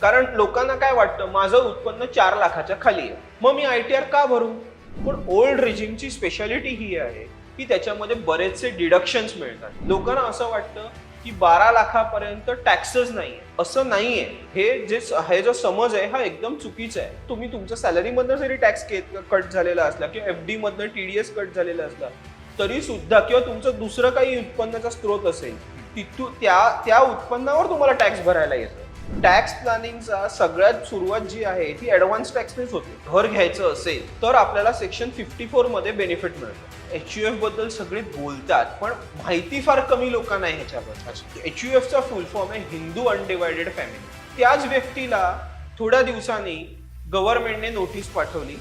कारण लोकांना काय वाटतं, माझं उत्पन्न 4 लाखाच्या खाली आहे, मग मी ITR का भरू? पण ओल्ड रेजिमची स्पेशालिटी ही आहे की त्याच्यामध्ये बरेचसे डिडक्शन्स मिळतात. लोकांना असं वाटतं की 12 लाखापर्यंत टॅक्सेस नाहीये. असं नाहीये. हे जो समज आहे हा एकदम चुकीचा आहे. तुम्ही तुमच्या सॅलरीमधनं जरी टॅक्स कट झालेला असला किंवा FD मधनं TDS कट झालेला असला तरी सुद्धा, किंवा तुमचं दुसरं काही उत्पन्नाचा स्रोत असेल, तिथून त्या उत्पन्नावर तुम्हाला टॅक्स भरायला येतो. टॅक्स प्लॅनिंगचा सगळ्यात सुरुवात जी आहे ती ऍडव्हान्स टॅक्सनेच होते. घर घ्यायचं असेल तर आपल्याला सेक्शन 54 मध्ये बेनिफिट मिळतं. HUF बद्दल सगळे बोलतात पण माहिती फार कमी लोकांना आहे ह्याच्याबद्दल. HUF चा फुल फॉर्म आहे हिंदू अनडिवायडेड फॅमिली. त्याच व्यक्तीला थोड्या दिवसांनी गव्हर्नमेंटने नोटीस पाठवली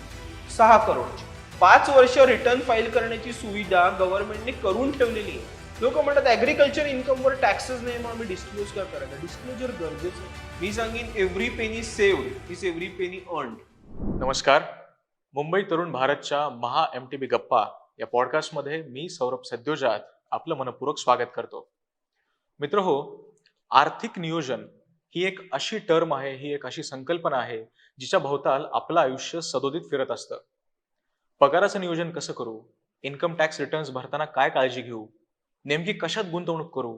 6 करोडची. 5 वर्ष रिटर्न फाईल करण्याची सुविधा गव्हर्नमेंटने करून ठेवलेली आहे. लोक म्हणतात ऍग्रिकल्चर इन्कमवर टॅक्सेस नाही, मग आम्ही डिस्क्लोज का करायचं? डिस्क्लोजर गरजेचं आहे. मी सांगेन every penny saved is every penny earned. नमस्कार. मुंबई तरुण भारतच्या महा MTB गप्पा या पॉडकास्टमध्ये मी सौरभ सद्योजात आपलं मनपूर्वक स्वागत करतो. मित्रहो, आर्थिक नियोजन ही एक अशी टर्म आहे, ही एक अशी संकल्पना आहे जिच्या भोवताल आपलं आयुष्य सदोदित फिरत असतं. पगाराचं नियोजन कसं करू? इन्कम टॅक्स रिटर्न्स भरताना काय काळजी घेऊ? नेमकी कशात गुंतवणूक करू?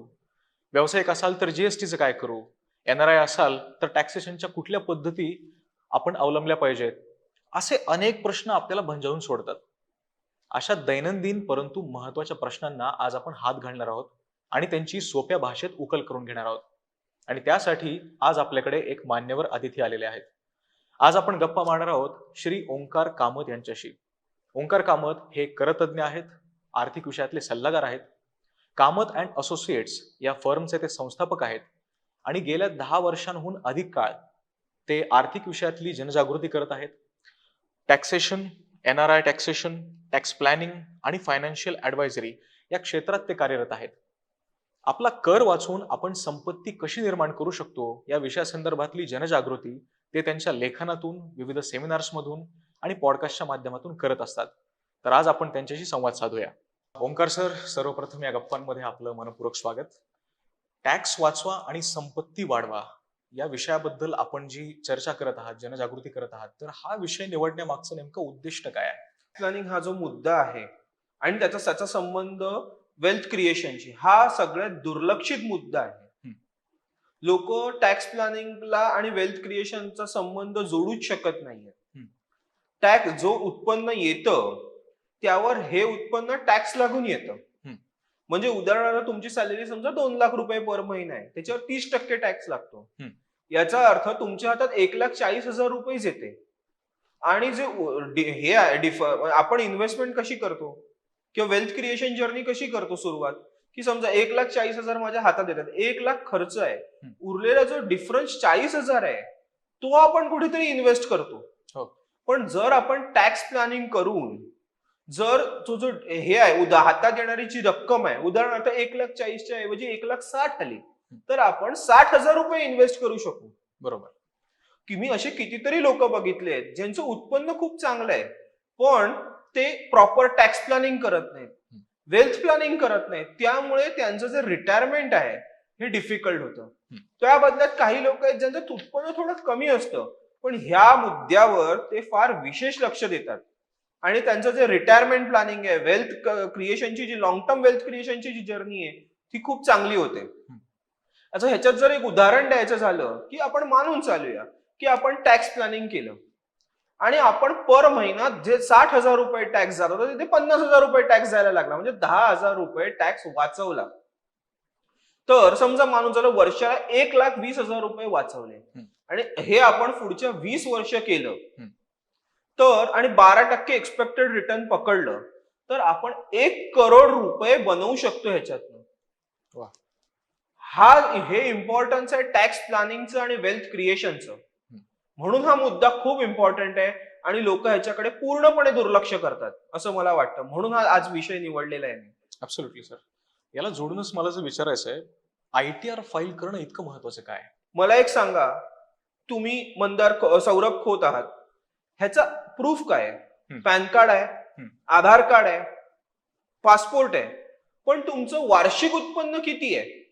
व्यावसायिक असाल तर GSTचं काय करू? NRI असाल तर टॅक्सेशनच्या कुठल्या पद्धती आपण अवलंबल्या पाहिजेत? असे अनेक प्रश्न आपल्याला भंजावून सोडतात. अशा दैनंदिन परंतु महत्वाच्या प्रश्नांना आज आपण हात घालणार आहोत आणि त्यांची सोप्या भाषेत उकल करून घेणार आहोत. आणि त्यासाठी आज आपल्याकडे एक मान्यवर अतिथी आलेले आहेत. आज आपण गप्पा मारणार आहोत श्री ओंकार कामत यांच्याशी. ओंकार कामत हे करतज्ञ आहेत, आर्थिक विषयातले सल्लागार आहेत. कामत अँड असोसिएट्स या फर्मचे ते संस्थापक आहेत आणि गेल्या 10 वर्षांहून अधिक काळ ते आर्थिक विषयातली जनजागृती करत आहेत. Taxation, NRI taxation, tax planning आणि फायनान्शियल ॲडवायझरी या क्षेत्रात ते कार्यरत आहेत. आपला कर वाचवून आपण संपत्ती कशी निर्माण करू शकतो या विषयासंदर्भातली जनजागृती ते त्यांच्या लेखनातून, विविध सेमिनार्समधून आणि पॉडकास्टच्या माध्यमातून करत असतात. तर आज आपण त्यांच्याशी संवाद साधूया. ओंकार सर, सर्वप्रथम या गप्पांमध्ये आपलं मनपूर्वक स्वागत. टॅक्स वाचवा आणि संपत्ती वाढवा या विषयाबद्दल आपण जी चर्चा करत आहात, जनजागृती करत आहात, तर हा विषय निवडण्यामागचं नेमकं उद्दिष्ट काय आहे? प्लॅनिंग हा जो मुद्दा आहे आणि त्याचा संबंध वेल्थ क्रिएशनशी, हा सगळ्यात दुर्लक्षित मुद्दा आहे. लोक टॅक्स प्लॅनिंगला आणि वेल्थ क्रिएशनचा संबंध जोडूच शकत नाहीये. टॅक्स जो उत्पन्न येतं त्यावर हे उत्पन्न टॅक्स लागून येतं. म्हणजे उदाहरणार्थ तुमची सॅलरी समजा 2 लाख रुपये पर महिना आहे, त्याच्यावर 30% टॅक्स लागतो. याचा अर्थ तुमच्या हातात 1,40,000 रुपये येते. आणि जे हे आहे आपण इन्व्हेस्टमेंट कशी करतो किंवा वेल्थ क्रिएशन जर्नी कशी करतो सुरुवात, की समजा 1,40,000 माझ्या हातात येतात, 1 लाख खर्च आहे, उरलेला जो डिफरन्स 40,000 आहे तो आपण कुठेतरी इन्व्हेस्ट करतो. पण जर आपण टॅक्स प्लॅनिंग करून जर तो जो हे आहे हातात येणारी जी रक्कम आहे, उदाहरणार्थ 1,40,000च्या ऐवजी 1,60,000 आली, तर आपण 60,000 रुपये इन्व्हेस्ट करू शकू. बरोबर. की मी असे कितीतरी लोक बघितले आहेत ज्यांचं उत्पन्न खूप चांगलं आहे पण ते प्रॉपर टॅक्स प्लॅनिंग करत नाहीत, वेल्थ प्लॅनिंग करत नाहीत, त्यामुळे त्यांचं जे रिटायरमेंट आहे हे डिफिकल्ट होतं. त्या बदल्यात काही लोक आहेत ज्यांचं उत्पन्न थोडं कमी असतं पण ह्या मुद्द्यावर ते फार विशेष लक्ष देतात आणि त्यांचं जे रिटायरमेंट प्लॅनिंग आहे, वेल्थ क्रिएशनची जी लॉंग टर्म वेल्थ क्रिएशनची जी जर्नी आहे ती खूप चांगली होते. आता ह्याच्यात जर एक उदाहरण द्यायचं झालं की आपण मानून चालूया की आपण टॅक्स प्लॅनिंग केलं आणि आपण पर महिना जे 60,000 रुपये टॅक्स जात होता तिथे 50,000 रुपये टॅक्स जायला लागला, म्हणजे 10,000 रुपये टॅक्स वाचवला. तर समजा माणूस झालं वर्षाला 1,20,000 रुपये वाचवले आणि हे आपण पुढच्या 20 वर्ष केलं तर आणि 12% एक्सपेक्टेड रिटर्न पकडलं तर आपण 1 करोड रुपये बनवू शकतो ह्याच्यातनं. हे इम्पॉर्टन्स आहे टॅक्स प्लॅनिंगचं आणि वेल्थ क्रिएशनचं. म्हणून हा मुद्दा खूप इम्पॉर्टंट आहे आणि लोक ह्याच्याकडे पूर्णपणे दुर्लक्ष करतात असं मला वाटतं. म्हणून हा आज विषय निवडलेला आहे मी. Absolutely sir. याला जोडूनच मला जर विचारायचं आहे, ITR फाईल करणं इतकं महत्वाचं काय? मला एक सांगा, तुम्ही मंदार सौरभ खोत आहात, ह्याचा प्रूफ काय आहे? पॅन कार्ड आहे, आधार कार्ड आहे, पासपोर्ट आहे, पण तुमचं वार्षिक उत्पन्न किती आहे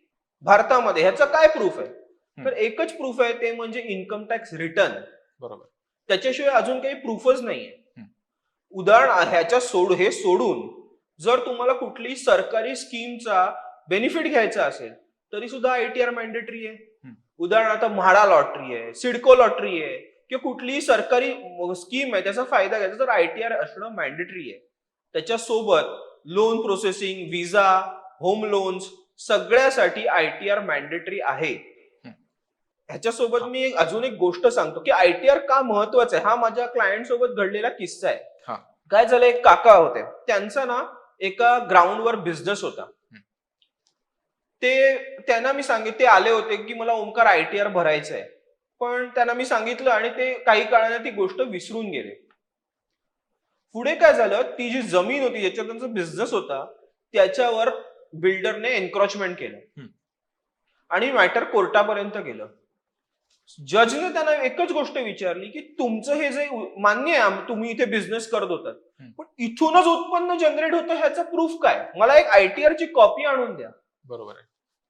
भारतामध्ये ह्याचा काय प्रूफ आहे? तर एकच प्रूफ आहे, ते म्हणजे इन्कम टॅक्स रिटर्न. बरोबर. त्याच्याशिवाय अजून काही प्रूफच नाहीये. उदाहरण हे सोडून जर तुम्हाला कुठलीही सरकारी स्कीमचा बेनिफिट घ्यायचा असेल तरी सुद्धा आयटीआर मॅन्डेटरी आहे. उदाहरणार्थ म्हाडा लॉटरी आहे, सिडको लॉटरी आहे किंवा कुठलीही सरकारी स्कीम आहे, त्याचा फायदा घ्यायचा तर आयटीआर असणं मॅन्डेटरी आहे. त्याच्यासोबत लोन प्रोसेसिंग, विजा, होम लोन्स सगळ्यासाठी आयटीआर मॅन्डेटरी आहे. ह्याच्यासोबत मी अजून एक गोष्ट सांगतो की आयटीआर का महत्वाचं आहे. हा माझ्या क्लायंट सोबत घडलेला किस्सा आहे. काय झालं, एक काका होते, त्यांचा ना एका ग्राउंडवर बिझनेस होता. त्यांना मी ते आले होते की मला ओमकार आयटीआर भरायचं आहे, पण त्यांना मी सांगितलं आणि ते काही काळाने ती गोष्ट विसरून गेले. पुढे काय झालं, ती जी जमीन होती ज्याच्यात त्यांचा बिझनेस होता त्याच्यावर बिल्डरने एन्क्रोचमेंट केलं आणि मॅटर कोर्टापर्यंत गेलं. जजने त्यांना एकच गोष्ट विचारली की तुमचं हे जे मान्य आहे तुम्ही इथे बिझनेस करत होतात, पण इथूनच उत्पन्न जनरेट होतं ह्याचा प्रूफ काय, मला एक आयटीआर ची कॉपी आणून द्या. बरोबर आहे.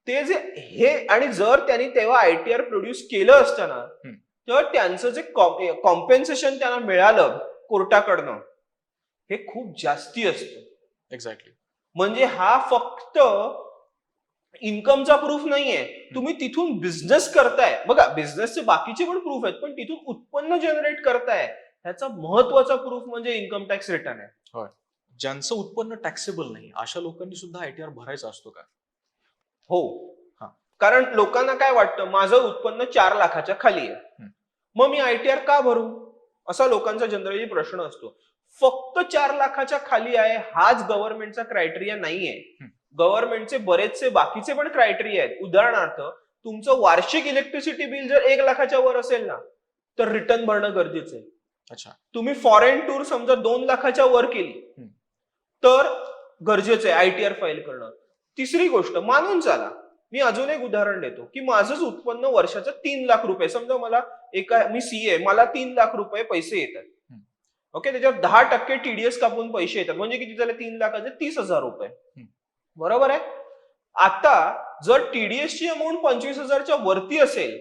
ते जे हे, आणि जर त्यांनी तेव्हा आयटीआर प्रोड्यूस केलं असतं ना तर त्यांचं जे कॉम्पेन्सेशन त्यांना मिळालं कोर्टाकडनं हे खूप जास्ती असतं. एक्झॅक्टली. म्हणजे हा फक्त इन्कमचा प्रूफ नाहीये, तुम्ही तिथून बिझनेस करताय. बघा, बिझनेसचे बाकीचे पण प्रूफ आहेत, पण तिथून उत्पन्न जनरेट करताय ह्याचा महत्वाचा प्रूफ म्हणजे इन्कम टॅक्स रिटर्न आहे. होय. ज्यांचं उत्पन्न टॅक्सेबल नाही अशा लोकांनी सुद्धा आयटीआर भरायचा असतो का? हो. कारण लोकांना काय वाटतं, माझं उत्पन्न 4 लाखाच्या खाली आहे, मग मी आयटीआर का भरू, असा लोकांचा जनरली प्रश्न असतो. फक्त 4 लाखाच्या खाली आहे हाच गव्हर्नमेंटचा क्रायटेरिया नाहीये. गव्हर्नमेंटचे बरेचसे बाकीचे पण क्रायटेरिया आहेत. उदाहरणार्थ, तुमचं वार्षिक इलेक्ट्रिसिटी बिल जर 1 लाखाच्या वर असेल ना तर रिटर्न भरणं गरजेचं आहे. अच्छा. तुम्ही फॉरेन टूर समजा 2 लाखाच्या वर केली तर गरजेचं आहे आयटीआर फाईल करणं. तिसरी गोष्ट, मानून चाला, मी अजून एक उदाहरण देतो की माझंच उत्पन्न वर्षाचं 3 लाख रुपये, समजा मला मी सीए, मला 3 लाख रुपये पैसे येतात. ओके, त्याच्यावर 10% टीडीएस कापून पैसे येतात, म्हणजे किती झाले, 3 लाखाचे 30,000 रुपये. बरोबर आहे. आता जर टीडीएस ची अमाऊंट 25,000च्या वरती असेल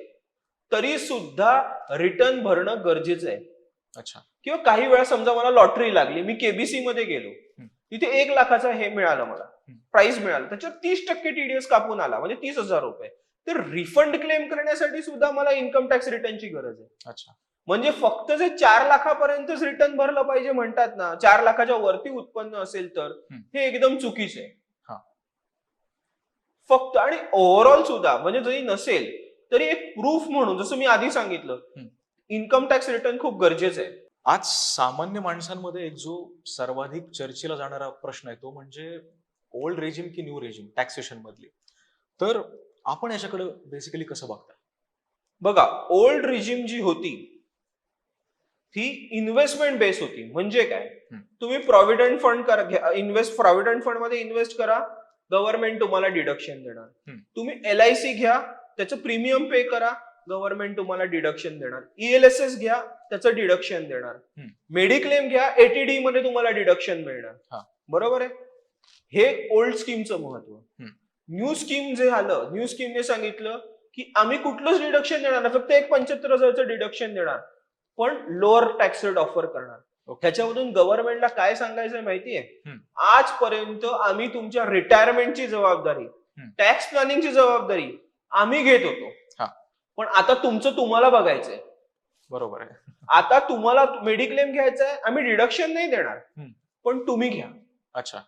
तरी सुद्धा रिटर्न भरणं गरजेचं आहे. अच्छा. किंवा काही वेळा समजा मला लॉटरी लागली, मी केबीसी मध्ये गेलो, तिथे 1 लाखाचा हे मिळालं, मला प्राइस मिळालं, त्याच्यावर 30% टीडीएस कापून आला, म्हणजे 30,000 रुपये. तर रिफंड क्लेम करण्यासाठी सुद्धा मला इन्कम टॅक्स रिटर्नची गरज आहे. अच्छा. म्हणजे फक्त जे 4 लाखापर्यंतच रिटर्न भरलं पाहिजे म्हणतात ना, 4 लाखाच्या वरती उत्पन्न असेल तर हे एकदम चुकीचं आहे. फक्त, आणि ओव्हरऑल सुद्धा म्हणजे जरी नसेल तरी एक प्रूफ म्हणून, जसं मी आधी सांगितलं, इन्कम टॅक्स रिटर्न खूप गरजेचं आहे. आज सामान्य माणसांमध्ये एक जो सर्वाधिक चर्चेला जाणारा प्रश्न आहे तो म्हणजे ओल्ड रेजिम की न्यू रेजिम टॅक्सेशन मधली. तर आपण याच्याकडे बेसिकली कसं बघता? बघा, ओल्ड रेजिम जी होती ती इन्व्हेस्टमेंट बेस होती. म्हणजे काय, तुम्ही प्रॉव्हिडंट फंड प्रॉव्हिडंट फंड मध्ये इन्व्हेस्ट करा, गव्हर्नमेंट तुम्हाला डिडक्शन देणार. तुम्ही एलआयसी घ्या, त्याचं प्रीमियम पे करा, गव्हर्नमेंट तुम्हाला डिडक्शन देणार. ईएलएसएस घ्या, त्याचं डिडक्शन देणार. मेडिक्लेम घ्या, एटीडी मध्ये तुम्हाला डिडक्शन मिळणार. बरोबर आहे. हे ओल्ड स्कीमचं महत्व. न्यू स्कीम जे आलं, न्यू स्कीमने सांगितलं की आम्ही कुठलंच डिडक्शन देणार नाही, फक्त एक 75,000चं डिडक्शन देणार, पण लोअर टॅक्स रेट ऑफर करणार. ह्याच्यामधून गव्हर्नमेंटला काय सांगायचं माहितीये, आजपर्यंत आम्ही तुमच्या रिटायरमेंटची जबाबदारी, टॅक्स प्लॅनिंगची जबाबदारी आम्ही घेत होतो, पण आता तुमचं तुम्हाला बघायचंय. बरोबर आहे. आता तुम्हाला मेडिक्लेम घ्यायचा आहे, आम्ही डिडक्शन नाही देणार, पण तुम्ही घ्या. अच्छा.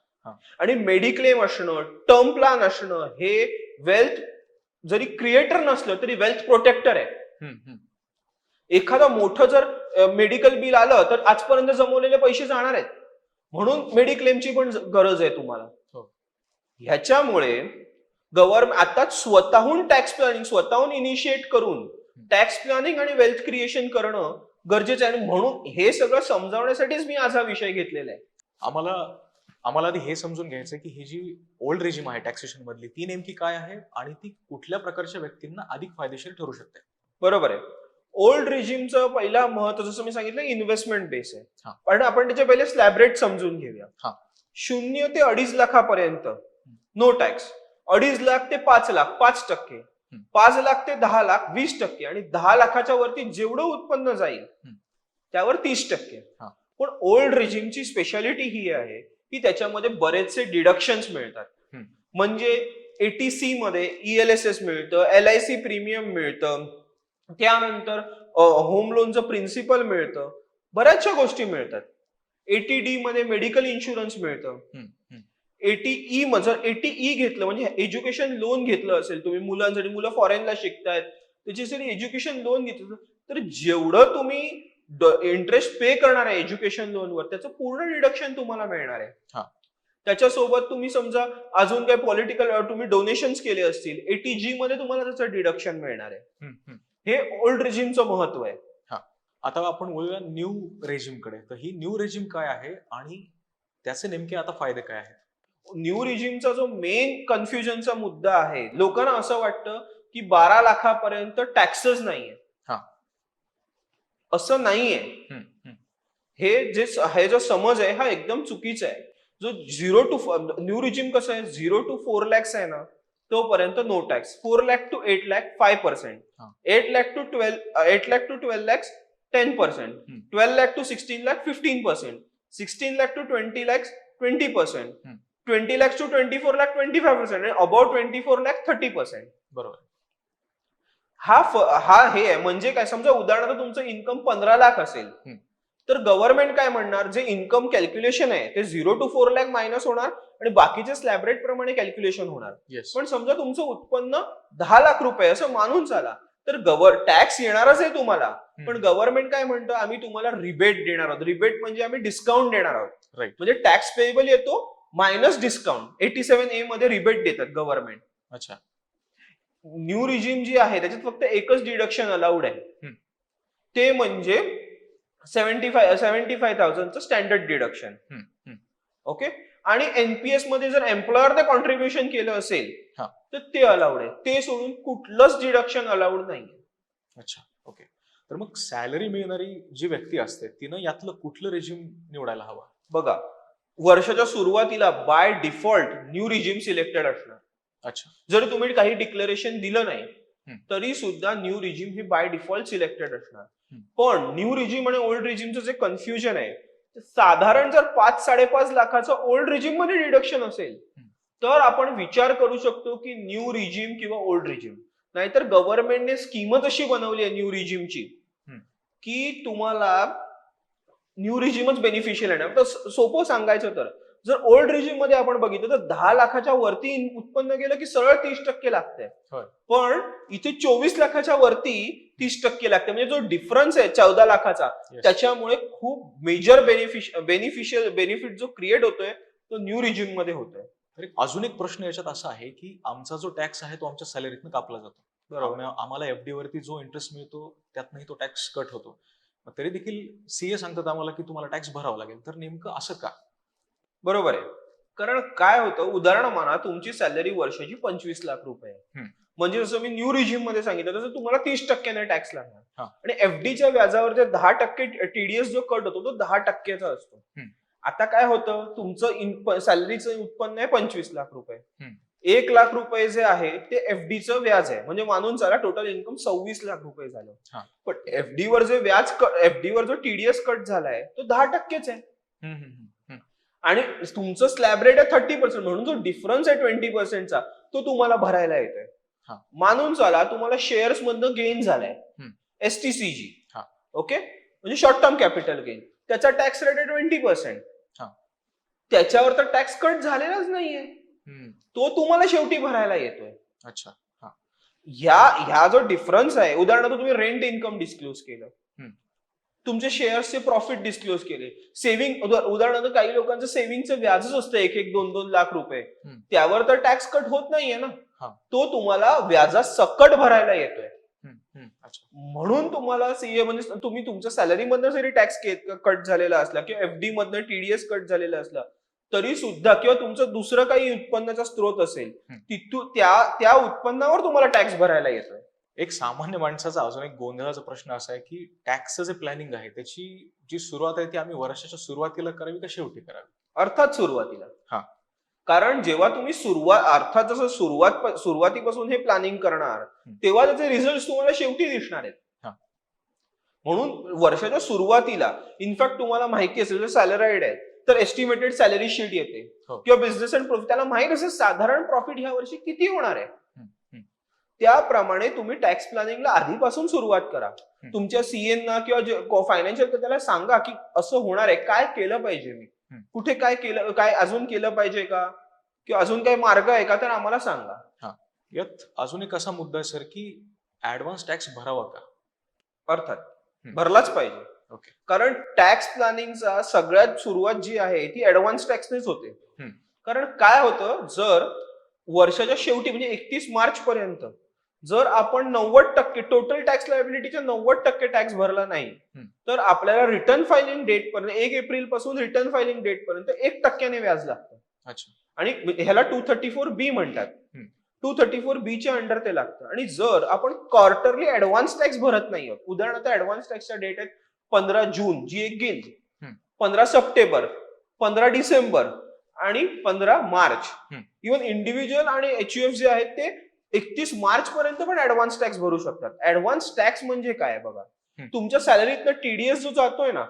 आणि मेडिक्लेम असणं, टर्म प्लॅन असणं हे वेल्थ जरी क्रिएटर नसलं तरी वेल्थ प्रोटेक्टर आहे. एखादं मोठं जर मेडिकल बिल आलं तर आजपर्यंत जमवलेले पैसे जाणार आहेत, म्हणून मेडिक्लेमची पण गरज आहे तुम्हाला. ह्याच्यामुळे गव्हर्नमेंट आता स्वतःहून टॅक्स प्लॅनिंग स्वतःहून इनिशिएट करून टॅक्स प्लॅनिंग आणि वेल्थ क्रिएशन करणं गरजेचं आहे. म्हणून हे सगळं समजावण्यासाठीच मी आज हा विषय घेतलेला आहे. आम्हाला आधी हे समजून घ्यायचं की ही जी ओल्ड रेजिम आहे टॅक्सेशन मधली ती नेमकी काय आहे आणि ती कुठल्या प्रकारच्या व्यक्तींना अधिक फायदेशीर ठरू शकते. बरोबर आहे. ओल्ड रेजिमचं पहिला महत्व, जसं मी सांगितलं, इन्व्हेस्टमेंट बेस आहे. पण आपण त्याचे पहिले स्लॅब रेट समजून घेऊया. 0 ते 2.5 लाखापर्यंत नो टॅक्स, 2.5 लाख ते 5 लाख 5%, 5 लाख ते 10 लाख 20%, आणि 10 लाखाच्या वरती जेवढं उत्पन्न जाईल त्यावर 30%. हा. पण ओल्ड रेजिमची स्पेशालिटी ही आहे की त्याच्यामध्ये बरेचसे डिडक्शन्स मिळतात. म्हणजे एटीसी मध्ये ELSS मिळतं, LIC प्रीमियम मिळतं, त्यानंतर होम लोनचं प्रिन्सिपल मिळतं, बऱ्याचशा गोष्टी मिळतात. ATD मध्ये मेडिकल इन्शुरन्स मिळतं. ATE जर ATE घेतलं म्हणजे एज्युकेशन लोन घेतलं असेल तुम्ही मुलांसाठी, मुलं फॉरेनला शिकतायत त्याच्यासाठी एज्युकेशन लोन घेतलं, तर जेवढं तुम्ही इंटरेस्ट पे करणार आहे एज्युकेशन लोनवर त्याचं पूर्ण डिडक्शन तुम्हाला मिळणार आहे. त्याच्यासोबत तुम्ही समजा अजून काही पॉलिटिकल तुम्ही डोनेशन्स केले असतील, ATG मध्ये तुम्हाला त्याचं डिडक्शन मिळणार आहे. हे ओल्ड रेजिमचं महत्व आहे. आता आपण बोलूया न्यू रेजिम कडे. तर ही न्यू रेजिम काय आहे आणि त्याचे नेमके आता फायदे काय आहेत? न्यू रेजिमचा जो मेन कन्फ्युजनचा मुद्दा आहे, लोकांना असं वाटतं की 12 लाखापर्यंत टॅक्सेस नाहीये. असं नाहीये. हे जो समज आहे हा एकदम चुकीचा आहे. जो 0 टू न्यू रेजिम कसं आहे, 0 to 4 lakhs आहे ना तोपर्यंत no tax, 4 lakh to 8 lakh 5%, 8 lakh to 12 lakhs 10%, 12 lakh to 16 lakh 15%, 16 lakh to 20 lakhs 20%, 20 lakhs to 24 lakh 25%, आणि अबाउट 24 lakh 30%. बरोबर. हा हे आहे. म्हणजे काय, समजा उदाहरणार्थ तुमचं इन्कम 15 लाख असेल तर गव्हर्नमेंट काय म्हणणार, जे इन्कम कॅल्क्युलेशन आहे ते 0 to 4 lakh मायनस होणार आणि बाकीचे स्लॅब रेट प्रमाणे कॅल्क्युलेशन होणार. पण समजा तुमचं उत्पन्न 10 लाख रुपये असं मानून चाला, तर टॅक्स येणारच आहे तुम्हाला, पण गव्हर्नमेंट काय म्हणतं, आम्ही तुम्हाला रिबेट देणार आहोत. रिबेट म्हणजे आम्ही डिस्काउंट देणार आहोत. म्हणजे टॅक्स पेएबल येतो मायनस डिस्काउंट. 87A मध्ये रिबेट देतात गव्हर्नमेंट. अच्छा. न्यू रिजिम जी आहे त्याच्यात फक्त एकच डिडक्शन अलाउड आहे, ते म्हणजे 75,000चं स्टँडर्ड डिडक्शन. ओके. आणि NPS मध्ये जर एम्प्लॉयर ते कॉन्ट्रीब्युशन केलं असेल तर ते अलाउड आहे. ते सोडून कुठलंच डिडक्शन अलाउड नाही. अच्छा. ओके. तर मग सॅलरी मिळणारी जी व्यक्ती असते तिनं यातलं कुठलं रेजिम निवडायला हवं? बघा, वर्षाच्या सुरुवातीला by default new regime selected असणार. अच्छा. जर तुम्ही काही डिक्लेरेशन दिलं नाही तरी सुद्धा new regime he by default selected असणार. पण न्यू रिजिम आणि ओल्ड रिजिमचं जे कन्फ्युजन आहे, साधारण जर 5-5.5 लाखाचं ओल्ड रिजिम मध्ये डिडक्शन असेल तर आपण विचार करू शकतो की न्यू रिजिम किंवा ओल्ड रिजिम. नाहीतर गव्हर्नमेंटने स्कीमच अशी बनवली आहे न्यू रिजिमची की तुम्हाला न्यू रिजिमच बेनिफिशियल आहे. तर सोपं सांगायचं तर जर ओल्ड रिजिम मध्ये आपण बघितलं तर 10 लाखाच्या वरती उत्पन्न गेलं की सरळ 30% लागतंय, पण इथे 24 लाखाच्या वरती 30% लागते. म्हणजे जो डिफरन्स आहे 14 लाखाचा त्याच्यामुळे खूप मेजर बेनिफिट जो क्रिएट होतोय तो न्यू रिजिम मध्ये होतोय. अजून एक प्रश्न याच्यात असा आहे की आमचा जो टॅक्स आहे तो आमच्या सॅलरीतनं कापला जातो. बरोबर. आम्हाला FD वरती जो इंटरेस्ट मिळतो त्यातनंही तो टॅक्स कट होतो. तरी देखील CA सांगतात आम्हाला की तुम्हाला टॅक्स भरावा लागेल. तर नेमकं असं का? बरोबर आहे. कारण काय होतं, उदाहरण म्हणा तुमची सॅलरी वर्षाची 25 लाख रुपये, म्हणजे जसं मी न्यू रिजिम मध्ये सांगितलं तसं तुम्हाला 30% टॅक्स लागणार. आणि FDच्या व्याजावर जे 10% TDS जो कट होतो तो 10%चा असतो. आता काय होतं, तुमचं सॅलरीचं उत्पन्न आहे 25 लाख रुपये, 1 लाख रुपये जे आहे ते FDचं व्याज आहे, म्हणजे मानून चला टोटल इन्कम 26 लाख रुपये झालं. पण FDवर जे FDवर जो TDS कट झालाय तो 10%च आहे. आणि तुमचं स्लॅब रेट आहे 30%, म्हणून जो डिफरन्स आहे 20%चा तो तुम्हाला भरायला येतोय. मानून चला तुम्हाला शेअर्स मधनं गेन झालाय STCG, ओके, म्हणजे शॉर्ट टर्म कॅपिटल गेन, त्याचा टॅक्स रेट आहे 20%. त्याच्यावर तर टॅक्स कट झालेलाच नाहीये, तो तुम्हाला शेवटी भरायला येतोय. अच्छा. ह्या जो डिफरन्स आहे, उदाहरणार्थ तुम्ही रेंट इन्कम डिस्क्लोज केलं, तुमचे शेअर्सचे प्रॉफिट डिस्क्लोज केले, सेव्हिंग उदाहरणार्थ काही लोकांचं सेव्हिंगचं व्याजच असतं 1-2 लाख रुपये, त्यावर तर टॅक्स कट होत नाहीये ना, तो तुम्हाला व्याजा सकट भरायला येतोय. म्हणून तुम्हाला CA म्हणजे तुम्ही तुमच्या सॅलरी मधनं जरी टॅक्स कट झालेला असला किंवा FD मधनं TDS कट झालेला असला तरी सुद्धा, किंवा तुमचं दुसरं काही उत्पन्नाचा स्रोत असेल तिथून त्या उत्पन्नावर तुम्हाला टॅक्स भरायला येतोय. एक सामान्य माणसाचा अजून एक गोंधळाचा प्रश्न असा आहे की टॅक्सचं जे प्लॅनिंग आहे त्याची जी सुरुवात आहे ती आम्ही वर्षाच्या सुरुवातीला करावी का शेवटी करावी? अर्थात सुरुवातीला. कारण जेव्हा तुम्ही अर्थात जसं सुरुवातीपासून हे प्लॅनिंग करणार तेव्हा त्याचे रिझल्ट तुम्हाला शेवटी दिसणार आहेत. हा. म्हणून वर्षाच्या सुरुवातीला इनफॅक्ट तुम्हाला माहिती असेल जर सॅलराईड आहे तर एस्टिमेटेड सॅलरी शीट येते हो. किंवा बिझनेस अँड प्रॉफिट, त्याला माहित असेल साधारण प्रॉफिट ह्या वर्षी किती होणार आहे. हम्म. त्याप्रमाणे तुम्ही टॅक्स प्लॅनिंगला आधीपासून सुरुवात करा. तुमच्या सीएना किंवा फायनान्शियल त्याला सांगा की असं होणार आहे, काय केलं पाहिजे मी, कुठे काय अजून केलं पाहिजे का, किंवा अजून काही मार्ग आहे का, तर आम्हाला सांगा. यात अजून एक असा मुद्दा आहे सर की ऍडव्हान्स टॅक्स भरावा का? अर्थात भरलाच पाहिजे. ओके. कारण टॅक्स प्लॅनिंगचा सगळ्यात सुरुवात जी आहे ती ऍडव्हान्स टॅक्सनेच होते. कारण काय होतं, जर वर्षाच्या शेवटी म्हणजे 31 मार्च पर्यंत जर आपण 90% टोटल टॅक्स लायबिलिटीच्या 90% टॅक्स भरला नाही तर आपल्याला रिटर्न फायलिंग डेट पर्यंत 1 एप्रिल पासून रिटर्न फायलिंग डेट पर्यंत 1% व्याज लागतं. अच्छा. आणि ह्याला 234B म्हणतात. 234B च्या अंडर ते लागतं. आणि जर आपण क्वार्टरली ऍडव्हान्स टॅक्स भरत नाही आहोत, उदाहरणार्थ ऍडव्हान्स टॅक्सच्या डेट आहेत 15 जून जी एक गेली, 15 सप्टेंबर, 15 डिसेंबर आणि 15 मार्च. इव्हन इंडिव्हिज्युअल आणि एचयूएफ जे आहेत ते 31 मार्च पर्यंत पण ऍडव्हान्स टॅक्स भरू शकतात. ऍडव्हान्स टॅक्स म्हणजे काय बघा, तुमच्या सॅलरीतनं टीडीएस जो जातोय ना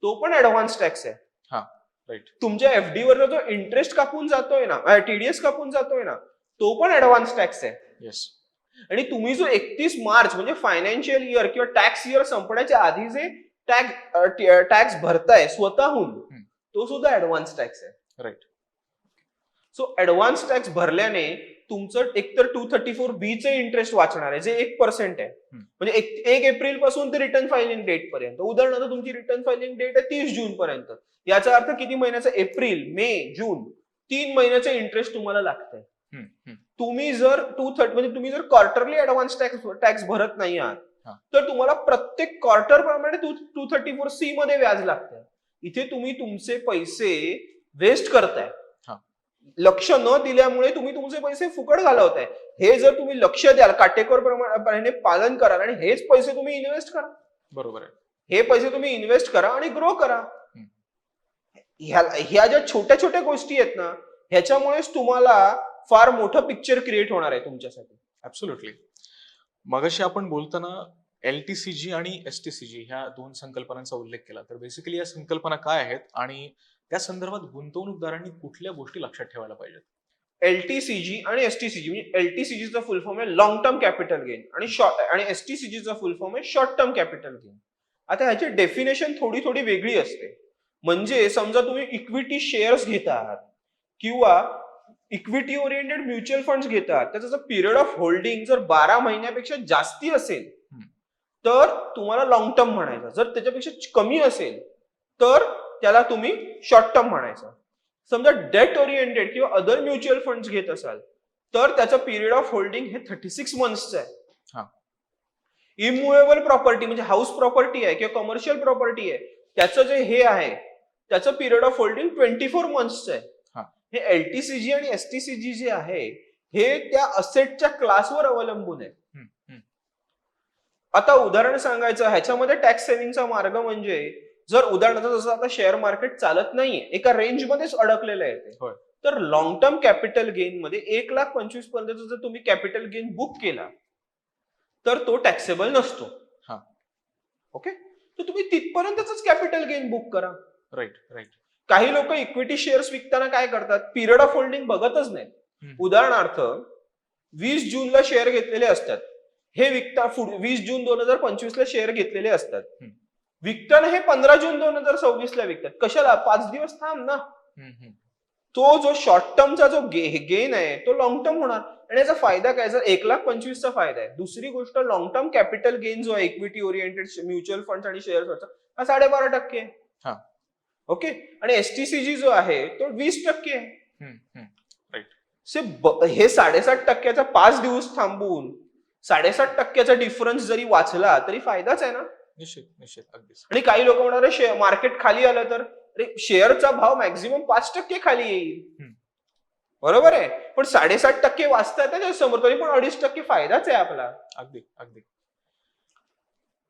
तो पण ऍडव्हान्स टॅक्स आहे. तुमच्या एफडी वर जो इंटरेस्ट कापून जातोय ना, टीडीएस कापून जातोय ना, तो पण ऍडव्हान्स टॅक्स आहे. येस. आणि तुम्ही जो 31 मार्च म्हणजे फायनान्शियल इयर किंवा टॅक्स इयर संपण्याच्या आधी जे टॅक्स भरताय स्वतःहून तो सुद्धा ऍडव्हान्स टॅक्स आहे. राईट. सो ऍडव्हान्स टॅक्स भरल्याने तुमचं एकतर 234B चे इंटरेस्ट वाचणार आहे जे 1% आहे. म्हणजे 1 एप्रिल पासून ते रिटर्न फायलिंग डेट पर्यंत. उदाहरणार्थ तुमची रिटर्न फायलिंग डेट आहे 30 जून पर्यंत. याचा अर्थ किती महिन्याचा, एप्रिल, मे, जून, 3 महिन्याचे इंटरेस्ट तुम्हाला लागतंय. तुम्ही जर तुम्ही जर क्वार्टरली ऍडव्हान्स टॅक्स भरत नाही आहात तर तुम्हाला प्रत्येक क्वार्टर प्रमाणे 234C मध्ये व्याज लागतंय. इथे तुम्ही तुमचे पैसे वेस्ट करताय. लक्ष न दिल्यामुळे तुम्ही तुमचे पैसे फुकट घालवताय. हे जर तुम्ही लक्ष द्याल, काटेकोरपणे पालन कराल आणि हेच पैसे तुम्ही इन्व्हेस्ट करा. बरोबर आहे. हे पैसे तुम्ही इन्व्हेस्ट करा आणि ग्रो करा. ह्या ज्या छोट्या छोट्या गोष्टी आहेत ना, ह्याच्यामुळेच तुम्हाला फार मोठं पिक्चर क्रिएट होणार आहे तुमच्यासाठी. ऍब्सोल्युटली. मगाशी आपण बोलताना एलटीसीजी आणि एसटीसीजी ह्या दोन संकल्पनांचा उल्लेख केला, तर बेसिकली या संकल्पना काय आहेत आणि त्या संदर्भात गुंतवणूकदारांनी कुठल्या गोष्टी लक्षात ठेवायला पाहिजेत? एलटीसीजी आणि एसटीसीजी म्हणजे एलटीसीजीचा फुल फॉर्म आहे लॉंग टर्म कॅपिटल गेन आणि एसटीसीजीचा फुल फॉर्म आहे शॉर्ट टर्म कॅपिटल गेन. आता ह्याची डेफिनेशन थोडी वेगळी असते. म्हणजे समजा तुम्ही इक्विटी शेअर्स घेत आहात किंवा इक्विटी ओरिएंटेड म्युच्युअल फंड्स घेत आहात, त्याचा पिरियड ऑफ होल्डिंग जर 12 महिन्यापेक्षा जास्ती असेल तर तुम्हाला लॉंग टर्म म्हणायचं. जर त्याच्यापेक्षा कमी असेल तर त्याला तुम्ही शॉर्ट टर्म म्हणायचं. समजा डेट ओरिएंटेड किंवा अदर म्युच्युअल फंड्स घेत असाल तर त्याचं पिरियड ऑफ होल्डिंग हे 36 मंथचं आहे. इमूवेबल प्रॉपर्टी म्हणजे हाऊस प्रॉपर्टी आहे किंवा कमर्शियल प्रॉपर्टी आहे, त्याचं जे हे आहे त्याचं पिरियड ऑफ होल्डिंग 24 मंथचं आहे. हे एलटीसीजी आणि एसटीसीजी जे आहे हे त्या असेटच्या क्लासवर अवलंबून आहे. आता उदाहरण सांगायचं, ह्याच्यामध्ये टॅक्स सेव्हिंगचा मार्ग म्हणजे जर उदाहरणार्थ जसं आता शेअर मार्केट चालत नाहीये, एका रेंजमध्येच अडकलेलं आहे ते, तर लॉंग टर्म कॅपिटल गेन मध्ये 1,25,000 पर्यंत जर तुम्ही कॅपिटल गेन बुक केला तर तो टॅक्सेबल नसतो. ओके. तर तुम्ही तिथपर्यंतच कॅपिटल गेन बुक करा. राईट. काही लोक इक्विटी शेअर्स विकताना काय करतात, पिरियड ऑफ होल्डिंग बघतच नाही. उदाहरणार्थ 20 जूनला शेअर घेतलेले असतात, हे विकता 20 जून 2025 ला शेअर घेतलेले असतात, विकताना हे 15 जून 2026 ला विकतात. कशाला? 5 दिवस थांब ना. तो जो शॉर्ट टर्मचा जो गेन आहे तो लॉंग टर्म होणार. आणि याचा फायदा काय, जर 1,25,000 चा फायदा आहे. दुसरी गोष्ट, लॉंग टर्म कॅपिटल गेन जो आहे इक्विटी ओरिएंटेड म्युच्युअल फंड आणि शेअर्सवरचा हा 12.5% आहे. ओके. आणि एसटीसीजी जो आहे तो 20% आहे. हे 7.5%चा 5 दिवस थांबून 7.5%चा डिफरन्स जरी वाचला तरी फायदाच आहे ना. निश्चित अगदीच. आणि काही लोक म्हणणार मार्केट खाली आलं तर शेअरचा भाव मॅक्झिमम 5% खाली येईल. बरोबर आहे, पण 7.5% वाचता त्याच्या समोर तरी पण 2.5% फायदाच आहे आपला. अगदी.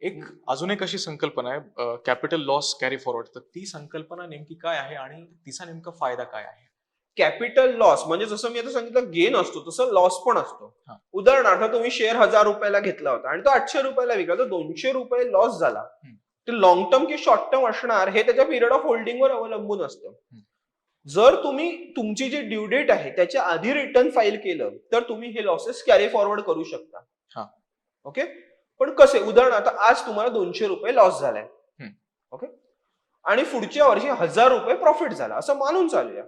एक अजून एक अशी संकल्पना आहे कॅपिटल लॉस कॅरी फॉरवर्ड. तर ती संकल्पना नेमकी काय आहे आणि तिचा नेमका फायदा काय आहे? कॅपिटल लॉस म्हणजे जसं मी आता सांगितलं गेन असतो तसं लॉस पण असतो. हा. उदाहरणार्थ तुम्ही शेअर 1000 रुपयाला घेतला होता आणि तो 800 रुपयाला विकला तर 200 रुपये लॉस झाला. हम्म. ते लॉंग टर्म की शॉर्ट टर्म असणार हे त्याच्या पिरियड ऑफ होल्डिंगवर अवलंबून असतं. जर तुम्ही तुमची जी ड्यू डेट आहे त्याच्या आधी रिटर्न फाईल केलं तर तुम्ही हे लॉसेस कॅरी फॉरवर्ड करू शकता. हा. ओके. पण कसे उदाहरणार्थ आज तुम्हाला 200 रुपये लॉस झालाय. ओके. आणि पुढच्या वर्षी 1000 रुपये प्रॉफिट झाला असं मानून चालूया.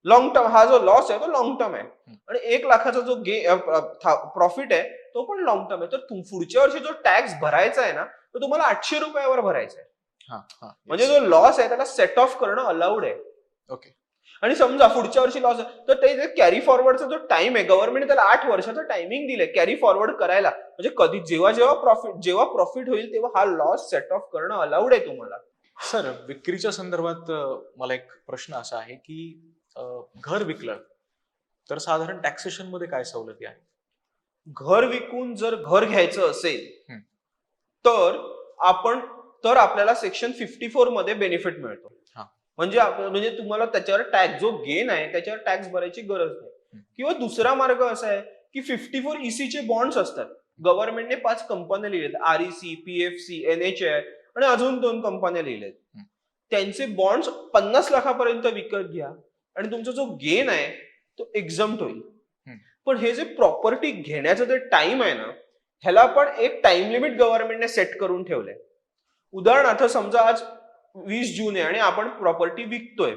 लॉंग टर्म हा जो लॉस आहे तो लॉंग टर्म आहे आणि 1 लाखाचा जो प्रॉफिट आहे तो पण लॉंग टर्म आहे. तर पुढच्या वर्षी जो टॅक्स भरायचा आहे ना तो तुम्हाला 800 रुपयावर भरायचा आहे. म्हणजे जो लॉस आहे त्याला सेट ऑफ करणं अलाउड आहे. ओके. आणि समजा पुढच्या वर्षी लॉस आहे तर ते कॅरी फॉरवर्डचा जो टाइम आहे गव्हर्नमेंट त्याला 8 वर्षाचा टायमिंग दिलंय कॅरी फॉरवर्ड करायला. म्हणजे कधी जेव्हा प्रॉफिट होईल तेव्हा हा लॉस सेट ऑफ करणं अलाउड आहे तुम्हाला. सर, विक्रीच्या संदर्भात मला एक प्रश्न असा आहे की घर विकलं तर साधारण टॅक्सेशन मध्ये काय सवलती आहे? घर विकून जर घर घ्यायचं असेल तर आपल्याला सेक्शन 54 मध्ये बेनिफिट मिळतो. म्हणजे तुम्हाला त्याच्यावर टॅक्स जो गेन आहे त्याच्यावर टॅक्स भरायची गरज नाही. किंवा दुसरा मार्ग असा आहे की 54 EC चे बॉन्ड्स असतात. गव्हर्नमेंटने 5 कंपन्या लिहिलेत REC, PFC, NHI आणि अजून 2 कंपन्या लिहिलेत. त्यांचे बॉन्ड्स 50 लाखापर्यंत विकत घ्या आणि तुमचा जो गेन आहे तो एक्झम्प्ट होईल. पण हे जे प्रॉपर्टी घेण्याचं जे टाइम आहे ना ह्याला पण एक टाइम लिमिट गव्हर्नमेंटने सेट करून ठेवलंय. उदाहरणार्थ समजा आज 20 जून आहे आणि आपण प्रॉपर्टी विकतोय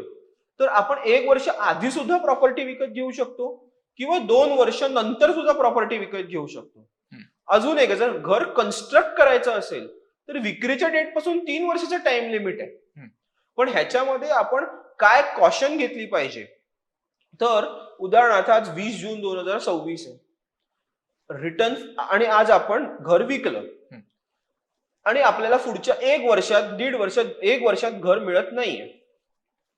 तर आपण 1 वर्ष आधी सुद्धा प्रॉपर्टी विकत घेऊ शकतो किंवा 2 वर्ष नंतर सुद्धा प्रॉपर्टी विकत घेऊ शकतो. अजून एक जर घर कन्स्ट्रक्ट करायचं असेल तर विक्रीच्या डेट पासून 3 वर्षाचा टाइम लिमिट आहे. पण ह्याच्यामध्ये आपण काय कॉशन घेतली पाहिजे तर उदाहरणार्थ आज 20 जून 2026 आहे रिटर्न आणि आज आपण घर विकलं आणि आपल्याला पुढच्या 1 वर्षात 1.5 वर्षात घर मिळत नाहीये.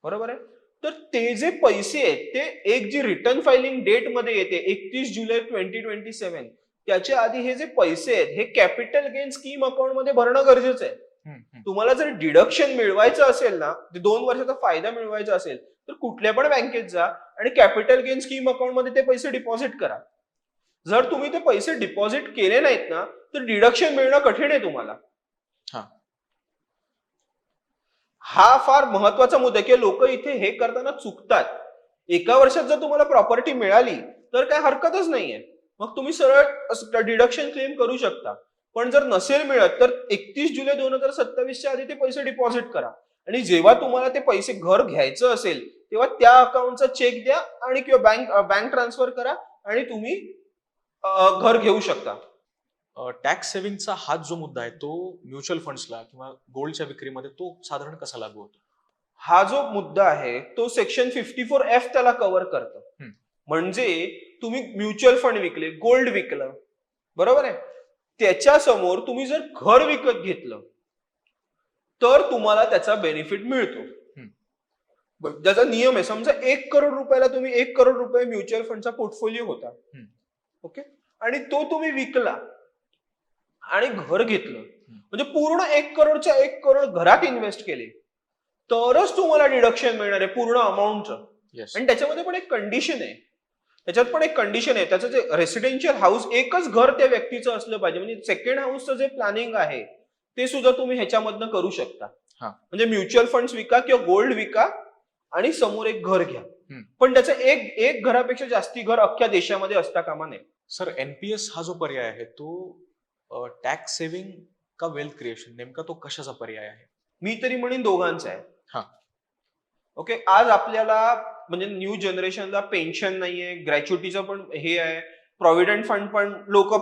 बरोबर आहे. तर ते जे पैसे आहेत ते एक जी रिटर्न फायलिंग डेट मध्ये येते 31 जुलै 2027 त्याच्या आधी हे जे पैसे आहेत हे कॅपिटल गेन स्कीम अकाउंट मध्ये भरणं गरजेचं आहे. तुम्हाला जर डिडक्शन मिळवायचं असेल ना 2 वर्षाचा फायदा मिळवायचा असेल तर कुठल्या पण बँकेत जा आणि कॅपिटल गेन स्कीम अकाउंट मध्ये ते पैसे डिपॉझिट करा. जर तुम्ही ते पैसे डिपॉझिट केले नाहीत ना तर डिडक्शन मिळणं कठीण आहे तुम्हाला. हा फार महत्वाचा मुद्दा आहे की लोक इथे हे करताना चुकतात. 1 वर्षात जर तुम्हाला प्रॉपर्टी मिळाली तर काय हरकतच नाहीये मग तुम्ही सरळ डिडक्शन क्लेम करू शकता. पण जर नसेल मिळत तर 31 जुलै 2027च्या आधी ते पैसे डिपॉझिट करा आणि जेव्हा तुम्हाला ते पैसे घर घ्यायचं असेल तेव्हा त्या अकाउंटचा चेक द्या आणि किंवा बँक ट्रान्सफर करा आणि तुम्ही घर घेऊ शकता. टॅक्स सेव्हिंगचा हा जो मुद्दा आहे तो म्युच्युअल फंड्सला किंवा गोल्डच्या विक्रीमध्ये तो साधारण कसा लागू होतो? हा जो मुद्दा आहे तो सेक्शन 54F त्याला कव्हर करतं. म्हणजे तुम्ही म्युच्युअल फंड विकले गोल्ड विकलं बरोबर आहे त्याच्या समोर तुम्ही जर घर विकत घेतलं तर तुम्हाला त्याचा बेनिफिट मिळतो. ज्याचा नियम आहे समजा 1 करोड रुपयाला तुम्ही 1 करोड रुपये म्युच्युअल फंडचा पोर्टफोलिओ होता. ओके. आणि तो तुम्ही विकला आणि घर घेतलं म्हणजे पूर्ण 1 करोडच्या 1 करोड घरात इन्व्हेस्ट केले तरच तुम्हाला डिडक्शन मिळणार आहे पूर्ण अमाऊंटचं. आणि त्याच्यामध्ये पण एक कंडिशन आहे त्याचं जे रेसिडेन्शियल हाऊस एकच घर त्या व्यक्तीचं असलं पाहिजे. म्हणजे सेकंड हाऊसचं जे प्लॅनिंग आहे ते सुद्धा तुम्ही ह्याच्यामधनं करू शकता. म्हणजे म्युच्युअल फंड्स विका किंवा गोल्ड विका आणि समोर एक घर घ्या. पण त्याचं एक घरापेक्षा जास्ती घर अख्ख्या देशामध्ये असता कामा नये. सर, NPS हा जो पर्याय आहे तो टॅक्स सेव्हिंग का वेल्थ क्रिएशन नेमका तो कशाचा पर्याय आहे? मी तरी म्हणेन दोघांचा आहे. ओके. आज आपल्याला म्हणजे न्यू जनरेशनला पेन्शन नाहीये ग्रॅच्युटीचं पण हे आहे प्रॉव्हिडंट फंड पण लोक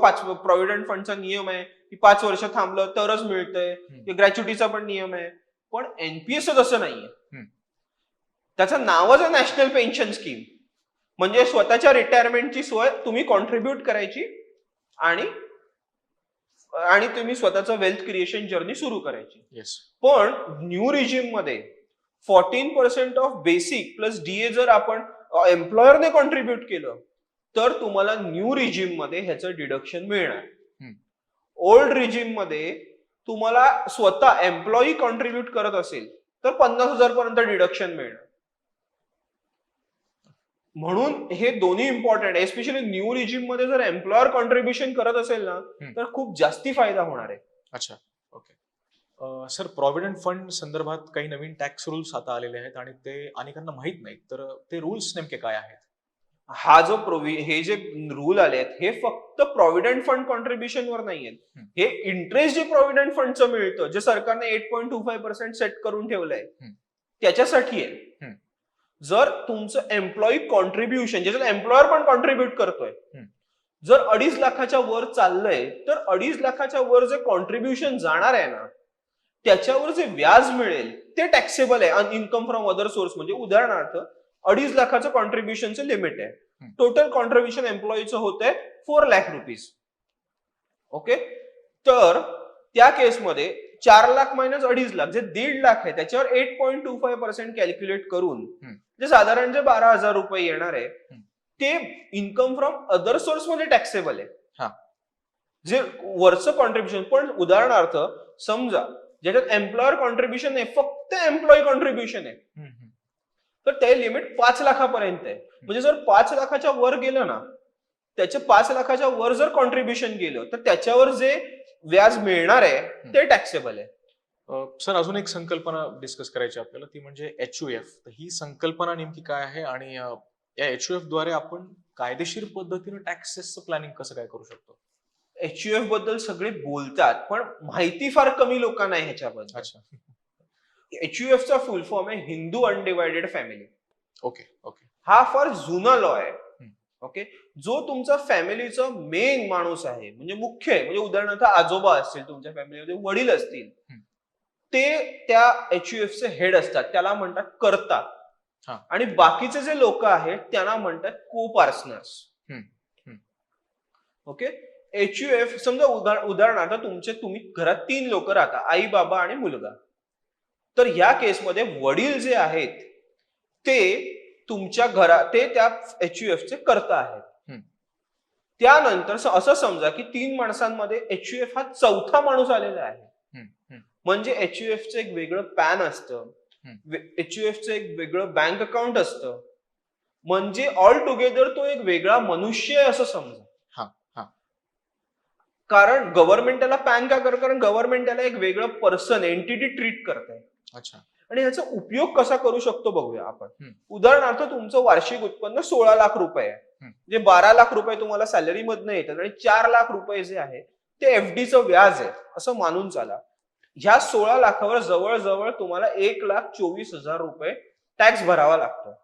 प्रॉव्हिडंट फंडचा नियम आहे की 5 वर्ष थांबलं तरच मिळतंय. ग्रॅच्युटीचा पण नियम आहे पण NPS असं नाहीये. त्याचं नावच आहे नॅशनल पेन्शन स्कीम. म्हणजे स्वतःच्या रिटायरमेंटची सोय तुम्ही कॉन्ट्रीब्युट करायची आणि तुम्ही स्वतःचं वेल्थ क्रिएशन जर्नी सुरू करायची. पण न्यू रिजिम मध्ये 14% ऑफ बेसिक प्लस DA जर आपण एम्प्लॉयरने कॉन्ट्रीब्युट केलं तर तुम्हाला न्यू रिजिम मध्ये ह्याचं डिडक्शन मिळणार. ओल्ड रिजिम मध्ये तुम्हाला स्वतः एम्प्लॉई कॉन्ट्रीब्युट करत असेल तर 50,000 पर्यंत डिडक्शन मिळणार. म्हणून हे दोन्ही इम्पॉर्टंट आहे. एस्पेशली न्यू रिजिम मध्ये जर एम्प्लॉयर कॉन्ट्रीब्युशन करत असेल ना तर खूप जास्ती फायदा होणार आहे. अच्छा, ओके. सर, प्रॉव्हिडंट फंड संदर्भात काही नवीन टॅक्स रूल्स आता आलेले आहेत आणि ते अनेकांना माहित नाहीत, तर ते रूल्स नेमके काय आहेत? हा जो हे जे रूल आले आहेत हे फक्त प्रॉव्हिडंट फंड कॉन्ट्रीब्युशन वर नाही आहेत. हे इंटरेस्ट जे प्रॉव्हिडंट फंडचं मिळतं, जे सरकारने 8.25% सेट करून ठेवलंय त्याच्यासाठी आहे. जर तुमचं एम्प्लॉई कॉन्ट्रीब्युशन ज्याच्यात एम्प्लॉयर पण कॉन्ट्रीब्युट करतोय, जर 2.5 लाखाच्या वर चाललंय तर 2.5 लाखाच्या वर जे कॉन्ट्रीब्युशन जाणार आहे ना त्याच्यावर जे व्याज मिळेल ते टॅक्सेबल आहे. इन्कम फ्रॉम अदर सोर्स म्हणजे उदाहरणार्थ 2.5 लाखाचं कॉन्ट्रीब्युशनचं लिमिट आहे. टोटल कॉन्ट्रीब्युशन एम्प्लॉईचं होत आहे 4 लाख रुपीज. ओके, तर त्या केसमध्ये 4 लाख मायनस 2.5 लाख जे 1.5 लाख आहे त्याच्यावर 8.25% कॅल्क्युलेट करून जे साधारण जे 12,000 रुपये येणार आहे ते इन्कम फ्रॉम अदर सोर्स मध्ये टॅक्सेबल आहे. जे वरचं कॉन्ट्रीब्युशन. पण उदाहरणार्थ समजा ज्याच्यात एम्प्लॉयर कॉन्ट्रीब्युशन आहे, फक्त एम्प्लॉई कॉन्ट्रीब्युशन आहे, तर ते लिमिट 5 लाखापर्यंत आहे. म्हणजे जर 5 लाखाच्या वर गेलं ना, त्याच्या 5 लाखाच्या वर जर कॉन्ट्रीब्युशन गेलं तर त्याच्यावर जे व्याज मिळणार आहे ते टॅक्सेबल आहे. सर, अजून एक संकल्पना डिस्कस करायची आपल्याला, ती म्हणजे HUF. तर ही संकल्पना नेमकी काय आहे आणि या HUF द्वारे आपण कायदेशीर पद्धतीने टॅक्सेसचं प्लॅनिंग कसं काय करू शकतो? HUF बद्दल सगळे बोलतात पण माहिती फार कमी लोकांना आहे ह्याच्याबद्दल. अच्छा. HUF चा फुल फॉर्म आहे Hindu undivided family. Okay, okay. हा फार जुना लॉ आहे. ओके, जो तुमचा फॅमिलीचा मेन माणूस आहे, म्हणजे मुख्य आहे, म्हणजे उदाहरणार्थ आजोबा असतील तुमच्या फॅमिलीमध्ये, वडील असतील, ते त्या HUF चे हेड असतात, त्याला म्हणतात कर्ता. आणि बाकीचे जे लोक आहेत त्यांना म्हणतात को पार्टनर्स. ओके, HUF समजा उदाहरणार्थ तुम्ही घरात 3 लोक राहता, आई, बाबा आणि मुलगा. तर या केसमध्ये वडील जे आहेत ते तुमच्या घरात ते त्या HUF चे कर्ता आहेत. त्यानंतर असं समजा की 3 माणसांमध्ये HUF हा चौथा माणूस आलेला आहे. म्हणजे HUF चं एक वेगळं पॅन असतं, HUF चं एक वेगळं बँक अकाउंट असतं, म्हणजे ऑल टुगेदर तो एक वेगळा मनुष्य आहे असं समजा. कारण गव्हर्नमेंट त्याला पॅन का करतं? कारण गव्हर्नमेंट त्याला एक वेगळं पर्सन, एंटिटी ट्रीट करत आहे. अच्छा. आणि ह्याचा उपयोग कसा करू शकतो बघूया आपण. उदाहरणार्थ तुमचं वार्षिक उत्पन्न 16 लाख रुपये आहे, जे 12 लाख रुपये तुम्हाला सॅलरी मधनं येतात आणि 4 लाख रुपये जे आहे ते FDचं व्याज आहे असं मानून चाला. ह्या 16 लाखावर जवळजवळ तुम्हाला 1,24,000 रुपये टॅक्स भरावा लागतो.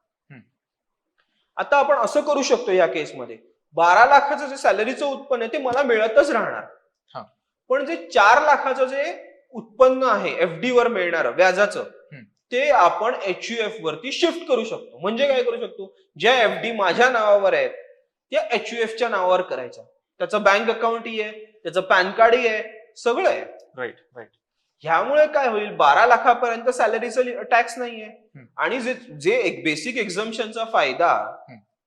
आता आपण असं करू शकतो या केसमध्ये 12 लाखाचं जे सॅलरीचं उत्पन्न आहे ते मला मिळतच राहणार, पण जे 4 लाखाचं जे उत्पन्न आहे FD वर मिळणार व्याजाचं ते आपण HUF वरती शिफ्ट करू शकतो. म्हणजे काय करू शकतो, ज्या FD माझ्या नावावर आहेत त्या HUF च्या नावावर करायच्या. त्याचं बँक अकाउंटही आहे, त्याचं पॅन कार्डही आहे, सगळं आहे. Right, right. ह्यामुळे काय होईल, 12 लाखापर्यंत सॅलरीचा टॅक्स नाहीये आणि जे एक बेसिक एक्झम्पशनचा फायदा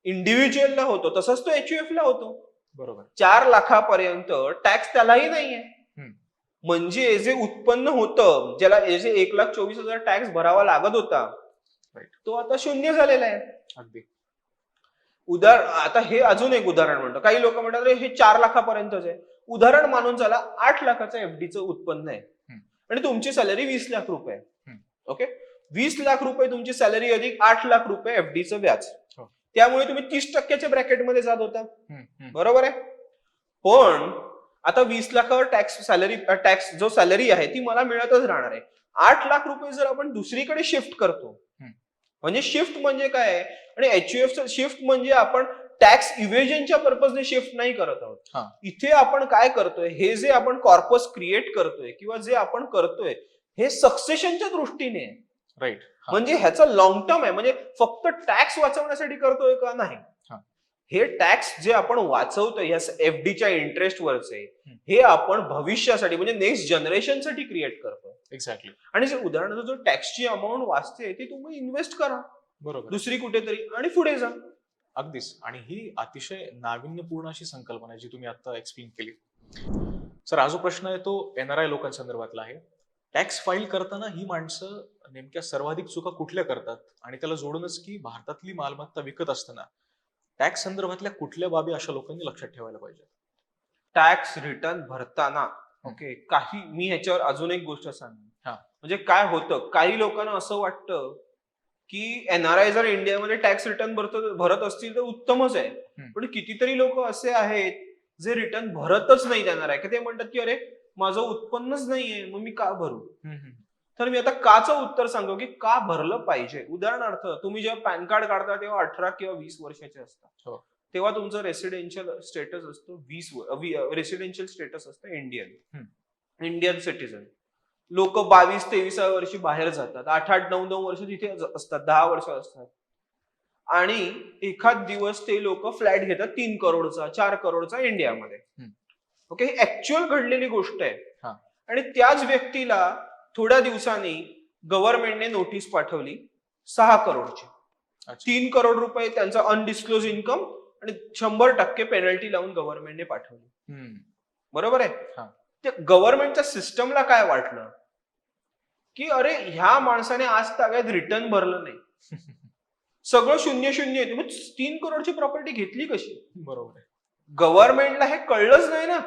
इंडिव्हिज्युअलला होतो तसंच तो HUF ला होतो. बरोबर. 4 लाखापर्यंत टॅक्स त्यालाही नाहीये. म्हणजे जे उत्पन्न होतं, ज्याला जे 1,24,000 टॅक्स भरावा लागत होता तो आता शून्य झालेला आहे. अगदी. आता हे अजून एक उदाहरण म्हणतो. काही लोक म्हणतात हे 4 लाखापर्यंतच आहे. उदाहरण मानून चला 8 लाखाचं FDचं उत्पन्न आहे आणि तुमची सॅलरी 20 लाख रुपये आहे. ओके, 20 लाख रुपये तुमची सॅलरी अधिक 8 लाख रुपये FDचं व्याज, त्यामुळे तुम्ही 30% ब्रॅकेटमध्ये जात होता. बरोबर आहे. पण आता 20 लाखावर टॅक्स जो सॅलरी आहे ती मला मिळतच राहणार आहे. 8 लाख रुपये जर आपण दुसरीकडे शिफ्ट करतो, म्हणजे शिफ्ट म्हणजे काय आहे, आणि HUF शिफ्ट म्हणजे आपण टॅक्स इव्हेजनच्या पर्पजने शिफ्ट नाही करत आहोत. इथे आपण काय करतोय, हे जे आपण कॉर्पस क्रिएट करतोय किंवा जे आपण करतोय हे सक्सेशनच्या दृष्टीने आहे. राईट. म्हणजे ह्याचा लॉंग टर्म आहे, म्हणजे फक्त टॅक्स वाचवण्यासाठी करतोय का नाही. हे टॅक्स जे आपण वाचवतोय या FDच्या इंटरेस्ट वरचे, हे आपण भविष्यासाठी म्हणजे नेक्स्ट जनरेशनसाठी क्रिएट करतोय. एक्झॅक्टली. आणि जे उदाहरणार्थ जो टॅक्सची अमाऊंट वाचते ती तुम्ही इन्व्हेस्ट करा, बरोबर, दुसरी कुठेतरी, आणि पुढे जा. अगदीच. आणि ही अतिशय नाविन्यपूर्ण अशी संकल्पना आहे जी तुम्ही आता एक्सप्लेन केली. सर, हा जो प्रश्न आहे तो NRI लोकांसंदर्भातला आहे. टॅक्स फाईल करताना ही माणसं नेमक्या सर्वाधिक चुका कुठल्या करतात आणि त्याला जोडूनच की भारतातली मालमत्ता विकत असताना टॅक्स संदर्भातल्या कुठल्या बाबी अशा लोकांनी लक्षात ठेवायला पाहिजे? टॅक्स रिटर्न भरताना ओके काही मी ह्याच्यावर अजून एक गोष्ट सांगेन. हा. म्हणजे काय होतं, काही लोकांना असं वाटतं की एनआरआय जर इंडियामध्ये टॅक्स रिटर्न भरत असतील तर उत्तमच आहे. पण कितीतरी लोक असे आहेत जे रिटर्न भरतच नाही एनआरआय, की ते म्हणतात की अरे माझं उत्पन्नच नाहीये मग मी का भरू. तर मी आता काचं उत्तर सांगतो की का भरलं पाहिजे. उदाहरणार्थ तुम्ही जेव्हा पॅन कार्ड काढता तेव्हा 18 किंवा 20 वर्षाचे असतात. हो. तेव्हा तुमचं रेसिडेन्शियल स्टेटस असतो रेसिडेन्शियल स्टेटस असतं इंडियन सिटीजन. लोक 22-23 वर्षी बाहेर जातात, 8-8, 9-9 वर्ष तिथे असतात, 10 वर्ष असतात आणि एखाद दिवस ते लोक फ्लॅट घेतात 3 करोडचा 4 करोडचा इंडियामध्ये. ओके, ही ऍक्च्युअल घडलेली गोष्ट आहे. आणि त्याच व्यक्तीला थोड्या दिवसांनी गव्हर्नमेंटने नोटीस पाठवली 6 करोडची. 3 करोड रुपये त्यांचा अनडिस्क्लोज इन्कम आणि 100% पेनल्टी लावून गव्हर्नमेंटने पाठवली. बरोबर आहे. ते गव्हर्नमेंटच्या सिस्टमला काय वाटलं की अरे ह्या माणसाने आज तागायत रिटर्न भरलं नाही, सगळं शून्य शून्य येते, मग 3 करोडची प्रॉपर्टी घेतली कशी. बरोबर आहे. गव्हर्नमेंटला हे कळलंच नाही ना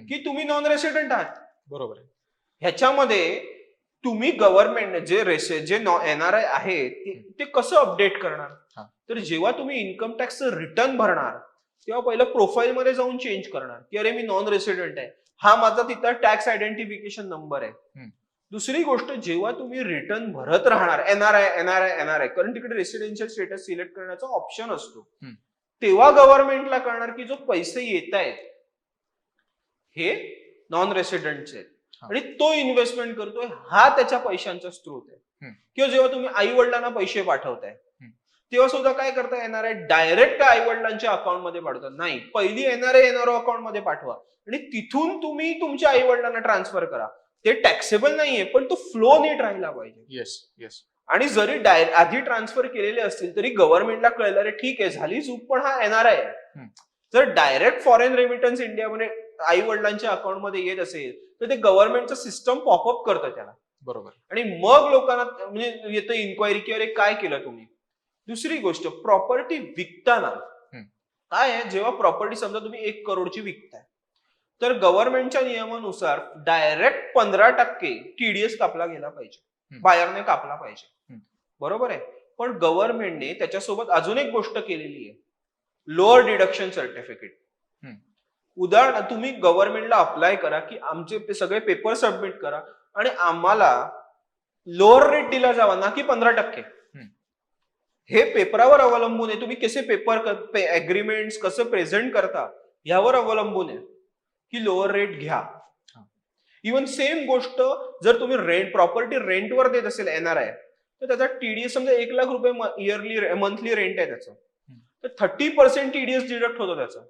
की तुम्ही नॉन रेसिडेंट आहात. बरोबर आहे. ह्याच्यामध्ये तुम्ही गव्हर्नमेंट जे एनआरआय आहे ते कसं अपडेट करणार. तर जेव्हा तुम्ही इन्कम टॅक्स रिटर्न भरणार तेव्हा पहिलं प्रोफाईल मध्ये जाऊन चेंज करणार की अरे मी नॉन रेसिडेंट आहे, हा माझा तिथं टॅक्स आयडेंटिफिकेशन नंबर आहे. दुसरी गोष्ट, जेव्हा तुम्ही रिटर्न भरत राहणार एनआरआय कारण तिकडे रेसिडेन्शियल स्टेटस सिलेक्ट करण्याचा ऑप्शन असतो, तेव्हा गव्हर्नमेंटला कळणार की जो पैसे येत आहेत हे नॉन रेसिडेंटचे आहेत आणि तो इन्व्हेस्टमेंट करतोय हा त्याच्या पैशांचा स्रोत आहे. किंवा जेव्हा तुम्ही आई वडिलांना पैसे पाठवताय तेव्हा सुद्धा काय करता एनआरआय डायरेक्ट आई वडिलांच्या अकाउंटमध्ये पाठवतात. नाही, पहिली एनआरआय एनआरओ अकाउंट मध्ये पाठवा आणि तिथून तुम्ही तुमच्या आई वडिलांना ट्रान्सफर करा. ते टॅक्सेबल नाहीये पण तो फ्लो नीट राहिला पाहिजे. Yes yes. आणि जरी आधी ट्रान्सफर केलेले असतील तरी गव्हर्नमेंटला कळलं रे ठीक आहे झाली चूक पण हा एनआरआय आहे. जर डायरेक्ट फॉरेन रेमिटन्स इंडियामध्ये आई वडिलांच्या अकाउंटमध्ये येत असेल तर ते गव्हर्नमेंटचं सिस्टम पॉपअप करतं त्याला. बरोबर. आणि मग लोकांना म्हणजे येतं इन्क्वायरी की अरे काय केलं तुम्ही. दुसरी गोष्ट, प्रॉपर्टी विकताना काय आहे, जेव्हा प्रॉपर्टी समजा तुम्ही 1 करोडची विकताय तर गव्हर्नमेंटच्या नियमानुसार डायरेक्ट 15% टीडीएस कापला गेला पाहिजे, बायरने कापला पाहिजे. बरोबर आहे. पण गव्हर्नमेंटने त्याच्यासोबत अजून एक गोष्ट केलेली आहे, लोअर डिडक्शन सर्टिफिकेट. उदाहरण, तुम्ही गव्हर्नमेंटला अप्लाय करा की आमचे सगळे पेपर सबमिट करा आणि आम्हाला लोअर रेट दिला जावा ना की 15%. हे पेपरावर अवलंबून आहे, तुम्ही कसे पेपर अग्रीमेंट कसं प्रेझेंट करता यावर अवलंबून आहे की लोअर रेट घ्या. इव्हन सेम गोष्ट जर तुम्ही प्रॉपर्टी रेंटवर देत असेल एनआरआय तर त्याचा टीडीएस समजा 1 लाख रुपये इयरली मंथली रेंट आहे त्याचं, तर 30% टीडीएस डिडक्ट होतो त्याचा.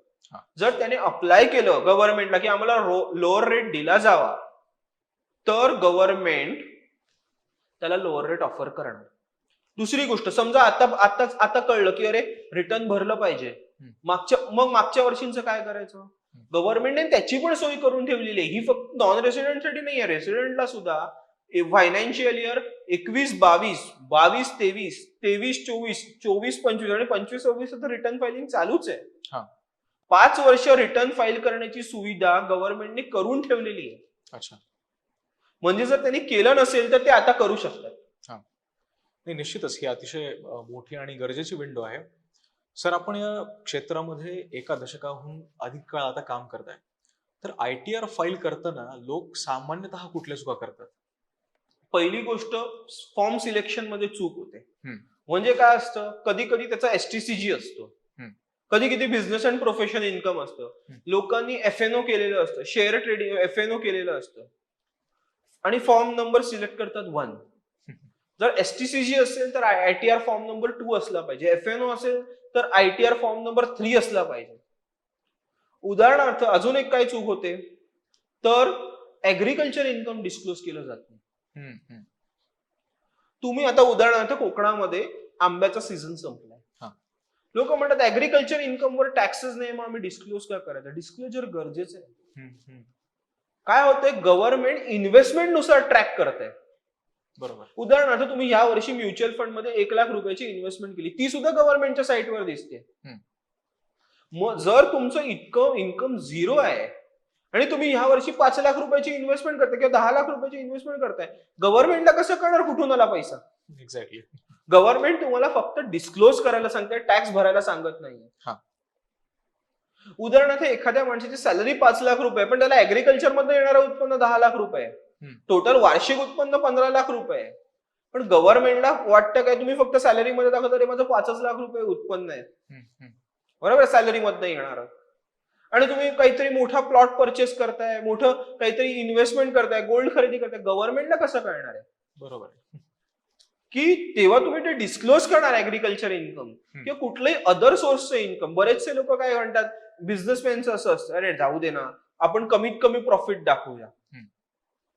जर त्याने अप्लाय केलं गव्हर्नमेंटला की आम्हाला लोअर रेट दिला जावा तर गव्हर्नमेंट त्याला लोअर रेट ऑफर करणार. दुसरी गोष्ट, समजा आता कळलं की अरे रिटर्न भरलं पाहिजे, मागच्या वर्षींचं काय करायचं. गव्हर्नमेंटने त्याची पण सोय करून ठेवलेली आहे. ही फक्त नॉन रेसिडेंटसाठी नाही आहे, रेसिडेंटला सुद्धा फायनान्शियल इयर 21-22, 22-23, 23-24, 24-25 आणि 25-26 रिटर्न फायलिंग चालूच आहे. 5 वर्ष रिटर्न फाईल करण्याची सुविधा गव्हर्नमेंटने करून ठेवलेली आहे. अच्छा. म्हणजे जर त्यांनी केलं नसेल तर ते आता करू शकतात. नाही, निश्चितच ही अतिशय मोठी आणि गरजेची विंडो आहे. सर, आपण या क्षेत्रामध्ये एका दशकाहून अधिक काळ आता काम करताय, तर आयटीआर फाईल करताना लोक सामान्यतः कुठल्या चुका करतात? पहिली गोष्ट, फॉर्म सिलेक्शन मध्ये चूक होते. म्हणजे काय असतं, कधी कधी त्याचा एसटीसीजी असतो, कधी कधी बिझनेस अँड प्रोफेशन इन्कम असतं, लोकांनी एफएनओ केलेलं असतं, शेअर ट्रेडिंग एफएनओ केलेलं असतं आणि फॉर्म नंबर सिलेक्ट करतात 1. जर एसटीसीजी असेल तर आयटीआर फॉर्म नंबर 2 असला पाहिजे, एफएनओ असेल तर आयटीआर फॉर्म नंबर 3 असला पाहिजे. उदाहरणार्थ अजून एक काय चूक होते तर ऍग्रिकल्चर इन्कम डिस्क्लोज केलं जात नाही. तुम्ही आता उदाहरणार्थ कोकणामध्ये आंब्याचा सीझन संपलाय, लोक म्हणतात ऍग्रिकल्चर इन्कम वर टॅक्सेस नाही, मग आम्ही डिस्क्लोज का करायचं. डिस्क्लोजर गरजेचं आहे. काय होतंय, गव्हर्नमेंट इन्व्हेस्टमेंटनुसार ट्रॅक करते. बरोबर. उदाहरणार्थ तुम्ही या वर्षी म्युच्युअल फंड मध्ये 1,00,000 रुपयाची इन्व्हेस्टमेंट केली, ती सुद्धा गव्हर्नमेंटच्या साईटवर दिसते. मग जर तुमचं इतकं इन्कम झिरो आहे आणि तुम्ही ह्या वर्षी 5,00,000 रुपयाची इन्व्हेस्टमेंट करताय किंवा 10,00,000 रुपयाची इन्व्हेस्टमेंट करताय, गव्हर्नमेंटला कसं कळणार कुठून आला पैसा? एक्झॅक्टली. गव्हर्नमेंट तुम्हाला फक्त डिस्क्लोज करायला सांगते, टॅक्स भरायला सांगत नाही. उदाहरणार्थ एखाद्या माणसाची सॅलरी 5,00,000 रुपये, पण त्याला ऍग्रिकल्चर मध्ये येणारं उत्पन्न 10,00,000 रुपये, टोटल वार्षिक उत्पन्न 15,00,000 रुपये. पण गव्हर्नमेंटला वाटतं काय, तुम्ही फक्त सॅलरी मध्ये दाखवता तरी माझं 5,00,000 रुपये उत्पन्न आहे, बरोबर, सॅलरी मध्ये येणार. आणि तुम्ही काहीतरी मोठा प्लॉट परचेस करताय, मोठं काहीतरी इन्व्हेस्टमेंट करताय, गोल्ड खरेदी करताय, गव्हर्नमेंटला कसं कळणार आहे? बरोबर. की तेव्हा तुम्ही ते डिस्क्लोज करणार ऍग्रिकल्चर इन्कम किंवा कुठलंही अदर सोर्सचं इन्कम. बरेचसे लोक काय म्हणतात, बिझनेसमॅनचं असं असतं, अरे जाऊ दे ना, आपण कमीत कमी प्रॉफिट दाखवूया.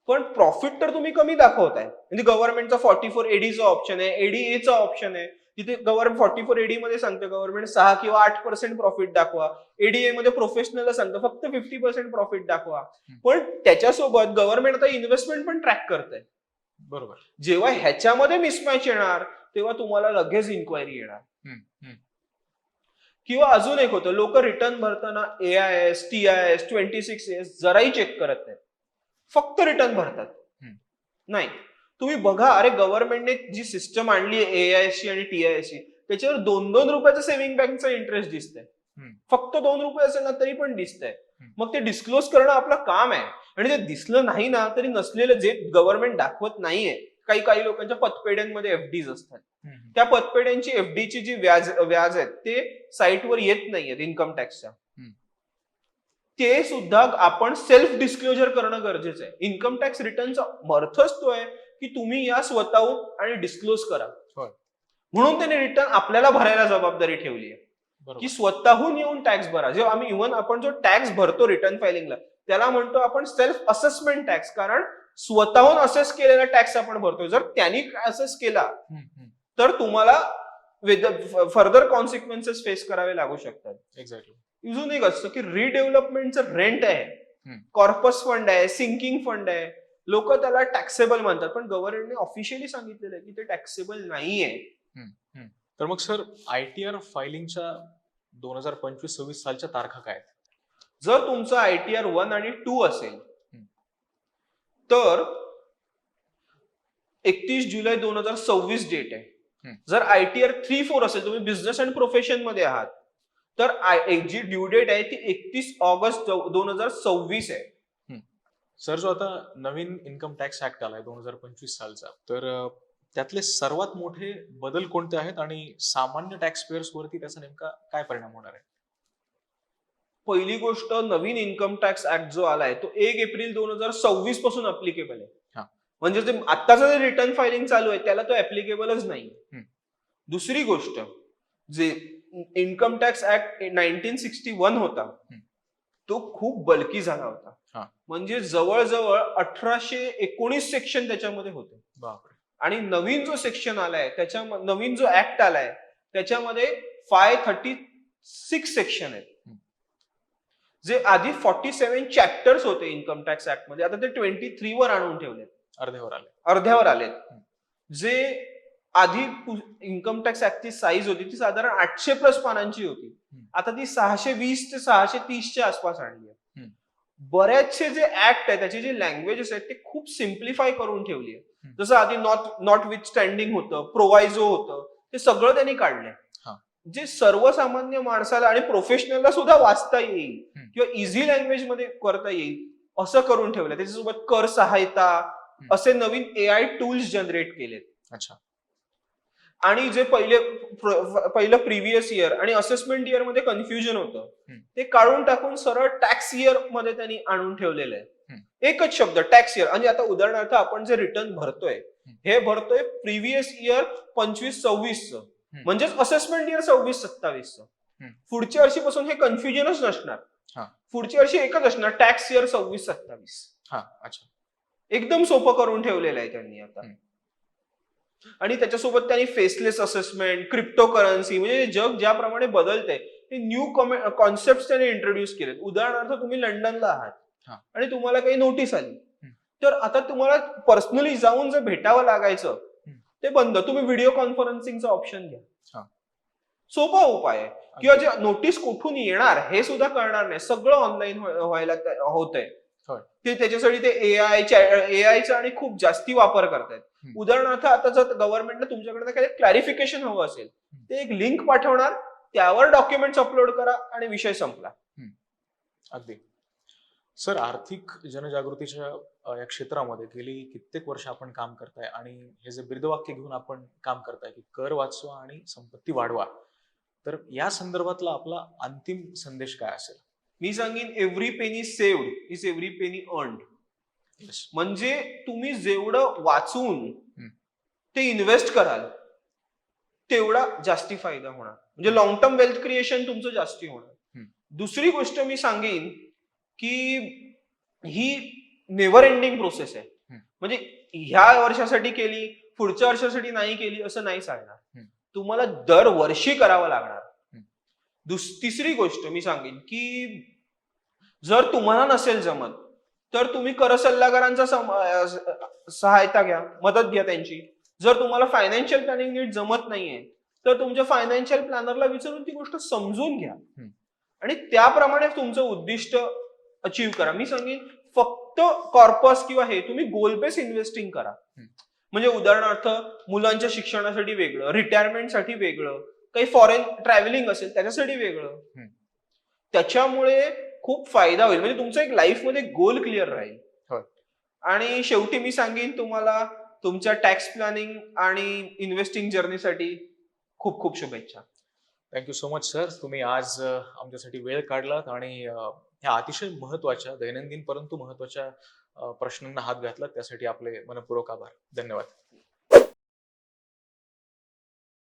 पण प्रॉफिट तर तुम्ही कमी दाखवताय. म्हणजे गव्हर्नमेंटचा 44 एडीचा ऑप्शन आहे, एडीएचा ऑप्शन आहे, तिथे गव्हर्नमेंट 44 एडी मध्ये सांगतं गव्हर्नमेंट 6 किंवा 8% प्रॉफिट दाखवा. एडीए मध्ये प्रोफेशनल सांगतं फक्त 50% प्रॉफिट दाखवा. पण त्याच्यासोबत गव्हर्नमेंट आता इन्व्हेस्टमेंट पण ट्रॅक करतंय. बरोबर. जेव्हा ह्याच्यामध्ये मिसमॅच येणार तेव्हा तुम्हाला लगेच इन्क्वायरी येणार. किंवा अजून एक होतं, लोक रिटर्न भरताना AIS, TIS, 26S जराही चेक करत नाहीत, फक्त रिटर्न भरतात. नाही, तुम्ही बघा, अरे गव्हर्नमेंटने जी सिस्टम आणली आहे AIS ची आणि TIS ची, त्याच्यावर 2-2 रुपयाचं सेव्हिंग बँकचा इंटरेस्ट दिसतंय. फक्त 2 रुपये असेल ना तरी पण दिसतंय. मग ते डिस्क्लोज करणं आपलं काम आहे. आणि ते दिसलं नाही ना तरी नसलेलं जे गव्हर्नमेंट दाखवत नाहीये, काही लोकांच्या पतपेढ्यांमध्ये एफडीज असतात, त्या पतपेढ्यांची एफडीची जी व्याज आहेत ते साईटवर येत नाहीयेत इन्कम टॅक्सच्या, ते सुद्धा आपण सेल्फ डिस्क्लोजर करणं गरजेचं आहे. इन्कम टॅक्स रिटर्नचा अर्थच तो आहे की तुम्ही या स्वतःहून आणि डिस्क्लोज करा. म्हणून त्याने रिटर्न आपल्याला भरायला जबाबदारी ठेवली आहे की स्वतःहून येऊन टॅक्स भरा. जेव्हा आम्ही आपण जो टॅक्स भरतो रिटर्न फायलिंगला, त्याला म्हणतो आपण सेल्फ असेसमेंट टॅक्स, कारण स्वतःहून असेस केलेला टॅक्स आपण भरतोय. जर त्यांनी असेस केला तर तुम्हाला फर्दर कॉन्सिक्वेन्सेस फेस करावे लागू शकतात. एक्झॅक्टली. अजून एक असतं की रिडेव्हलपमेंटचं रेंट आहे, कॉर्पस फंड आहे, सिंकिंग फंड आहे, लोक त्याला टॅक्सेबल म्हणतात, पण गव्हर्नमेंटने ऑफिशियली सांगितलेलं आहे की ते टॅक्सेबल नाहीये. तर मग सर, ITR फायलिंगच्या 2025-26 सालच्या तारखा काय आहेत? जर तुमचा ITR 1 आणि 2 असेल तर 31 जुलै 2026 डेट आहे. जर ITR 3-4 असेल, तुम्ही बिझनेस अँड प्रोफेशन मध्ये आहात, तर जी ड्यू डेट आहे ती 31 ऑगस्ट 2026 आहे. सर, जो आता नवीन इन्कम टॅक्स ऍक्ट आलाय 2025 सालचा, तर त्यातले सर्वात मोठे बदल कोणते आहेत आणि सामान्य टॅक्स पेयर्स वरती त्याचा नेमका काय परिणाम होणार आहे? पहिली गोष्ट, नवीन इन्कम टॅक्स ऍक्ट जो आलाय तो 1 एप्रिल 2026 पासून अप्लिकेबल आहे. म्हणजे जे आत्ताचं जे रिटर्न फायलिंग चालू आहे त्याला तो ऍप्लिकेबलच नाही. दुसरी गोष्ट, जे इन्कम टॅक्स ऍक्ट 1961 होता तो खूप बल्की झाला होता. म्हणजे जवळजवळ 1819 सेक्शन त्याच्यामध्ये होते. आणि नवीन जो सेक्शन आलाय, नवीन जो ऍक्ट आलाय त्याच्यामध्ये 536 सेक्शन आहेत. जे आधी 47 चॅप्टर्स होते इन्कम टॅक्स ऍक्ट मध्ये, आता ते 23 वर आणून ठेवलेत, अर्ध्यावर आलेत. जे आधी इन्कम टॅक्स ऍक्टची साईज होती ती साधारण 800+ पानांची होती, आता ती 620 ते 630च्या आसपास आणली आहे. बरेचसे जे ऍक्ट आहे त्याची जी लँग्वेजेस आहेत ते खूप सिम्प्लिफाय करून ठेवली आहे. जसं आधी नॉट विथ स्टँडिंग होतं, प्रोवायझो होतं, ते सगळं त्यांनी काढलंय, जे सर्वसामान्य माणसाला आणि प्रोफेशनलला सुद्धा वाचता येईल किंवा इझी लँग्वेज मध्ये करता येईल असं करून ठेवलंय. त्याच्यासोबत कर सहायता असे नवीन AI टूल्स जनरेट केलेत. अच्छा. आणि जे पहिलं प्रिव्हियस इयर आणि असेसमेंट इयर मध्ये कन्फ्युजन होतं ते काढून टाकून सरळ टॅक्स इयर मध्ये त्यांनी आणून ठेवलेलं आहे. एकच शब्द, टॅक्स इयर. म्हणजे आता उदाहरणार्थ आपण जे रिटर्न भरतोय हे भरतोय प्रिव्हियस इयर 25-26चं, म्हणजेच असेसमेंट इयर 26-27चं. पुढच्या वर्षीपासून हे कन्फ्युजनच नसणार, पुढच्या वर्षी एकच असणार, टॅक्स इयर 26-27. अच्छा. एकदम सोपं करून ठेवलेलं आहे त्यांनी आता. आणि त्याच्यासोबत त्यांनी फेसलेस असेसमेंट, क्रिप्टो करन्सी, म्हणजे जग ज्याप्रमाणे बदलतंय ते न्यू कॉन्सेप्ट त्यांनी इंट्रोड्यूस केलेत. उदाहरणार्थ तुम्ही लंडनला आहात हा. आणि तुम्हाला काही नोटीस आली, तर आता तुम्हाला पर्सनली जाऊन जर भेटावं लागायचं ते बंद. तुम्ही व्हिडिओ कॉन्फरन्सिंगचा ऑप्शन घ्या. हा. सोपा उपाय आहे. किंवा जे नोटीस कुठून येणार हे सुद्धा कळणार नाही, सगळं ऑनलाईन व्हायला होत आहे. ते त्याच्यासाठी ते एआयचा आणि खूप जास्ती वापर करतायत. उदाहरणार्थ आता जर गव्हर्नमेंटला तुमच्याकडे काही क्लॅरिफिकेशन हवं असेल, ते एक लिंक पाठवणार, त्यावर डॉक्युमेंट्स अपलोड करा आणि विषय संपला. अगदी. सर, आर्थिक जनजागृतीच्या या क्षेत्रामध्ये गेली कित्येक वर्ष आपण काम करताय आणि हे जे ब्रीदवाक्य घेऊन आपण काम करताय की कर वाचवा आणि संपत्ती वाढवा, तर या संदर्भातला आपला अंतिम संदेश काय असेल? मी सांगेन, every penny saved is every penny earned. म्हणजे तुम्ही जेवढं वाचून ते इन्व्हेस्ट कराल तेवढा जास्ती फायदा होणार, म्हणजे लॉंग टर्म वेल्थ क्रिएशन तुमचं जास्ती होणार. दुसरी गोष्ट मी सांगेन की ही नेव्हर एंडिंग प्रोसेस आहे. म्हणजे ह्या वर्षासाठी केली, पुढच्या वर्षासाठी नाही केली असं नाही चालणार. तुम्हाला दरवर्षी करावं लागणार. तिसरी गोष्ट मी सांगेन की जर तुम्हाला नसेल जमत तर तुम्ही कर सल्लागारांचा सहायता घ्या, मदत घ्या त्यांची. जर तुम्हाला फायनान्शियल प्लॅनिंग नीट जमत नाहीये तर तुमच्या फायनान्शियल प्लॅनरला विचारून ती गोष्ट समजून घ्या आणि त्याप्रमाणे तुमचं उद्दिष्ट अचीव्ह करा. मी सांगेन, फक्त कॉर्पस किंवा हे तुम्ही गोल बेस इन्व्हेस्टिंग करा. म्हणजे उदाहरणार्थ मुलांच्या शिक्षणासाठी वेगळं, रिटायरमेंटसाठी वेगळं, काही फॉरेन ट्रॅव्हलिंग असेल त्याच्यासाठी वेगळं. त्याच्यामुळे खूप फायदा होईल, म्हणजे तुमचा एक लाईफमध्ये गोल क्लिअर राहील. आणि शेवटी मी सांगेन तुम्हाला तुमच्या टॅक्स प्लॅनिंग आणि इन्व्हेस्टिंग जर्नीसाठी खूप खूप शुभेच्छा. Thank you so much sir. तुम्ही आज आमच्यासाठी वेळ काढलात आणि ह्या अतिशय महत्वाच्या, दैनंदिन परंतु महत्वाच्या प्रश्नांना हात घातला, त्यासाठी आपले मनपूर्वक आभार. धन्यवाद.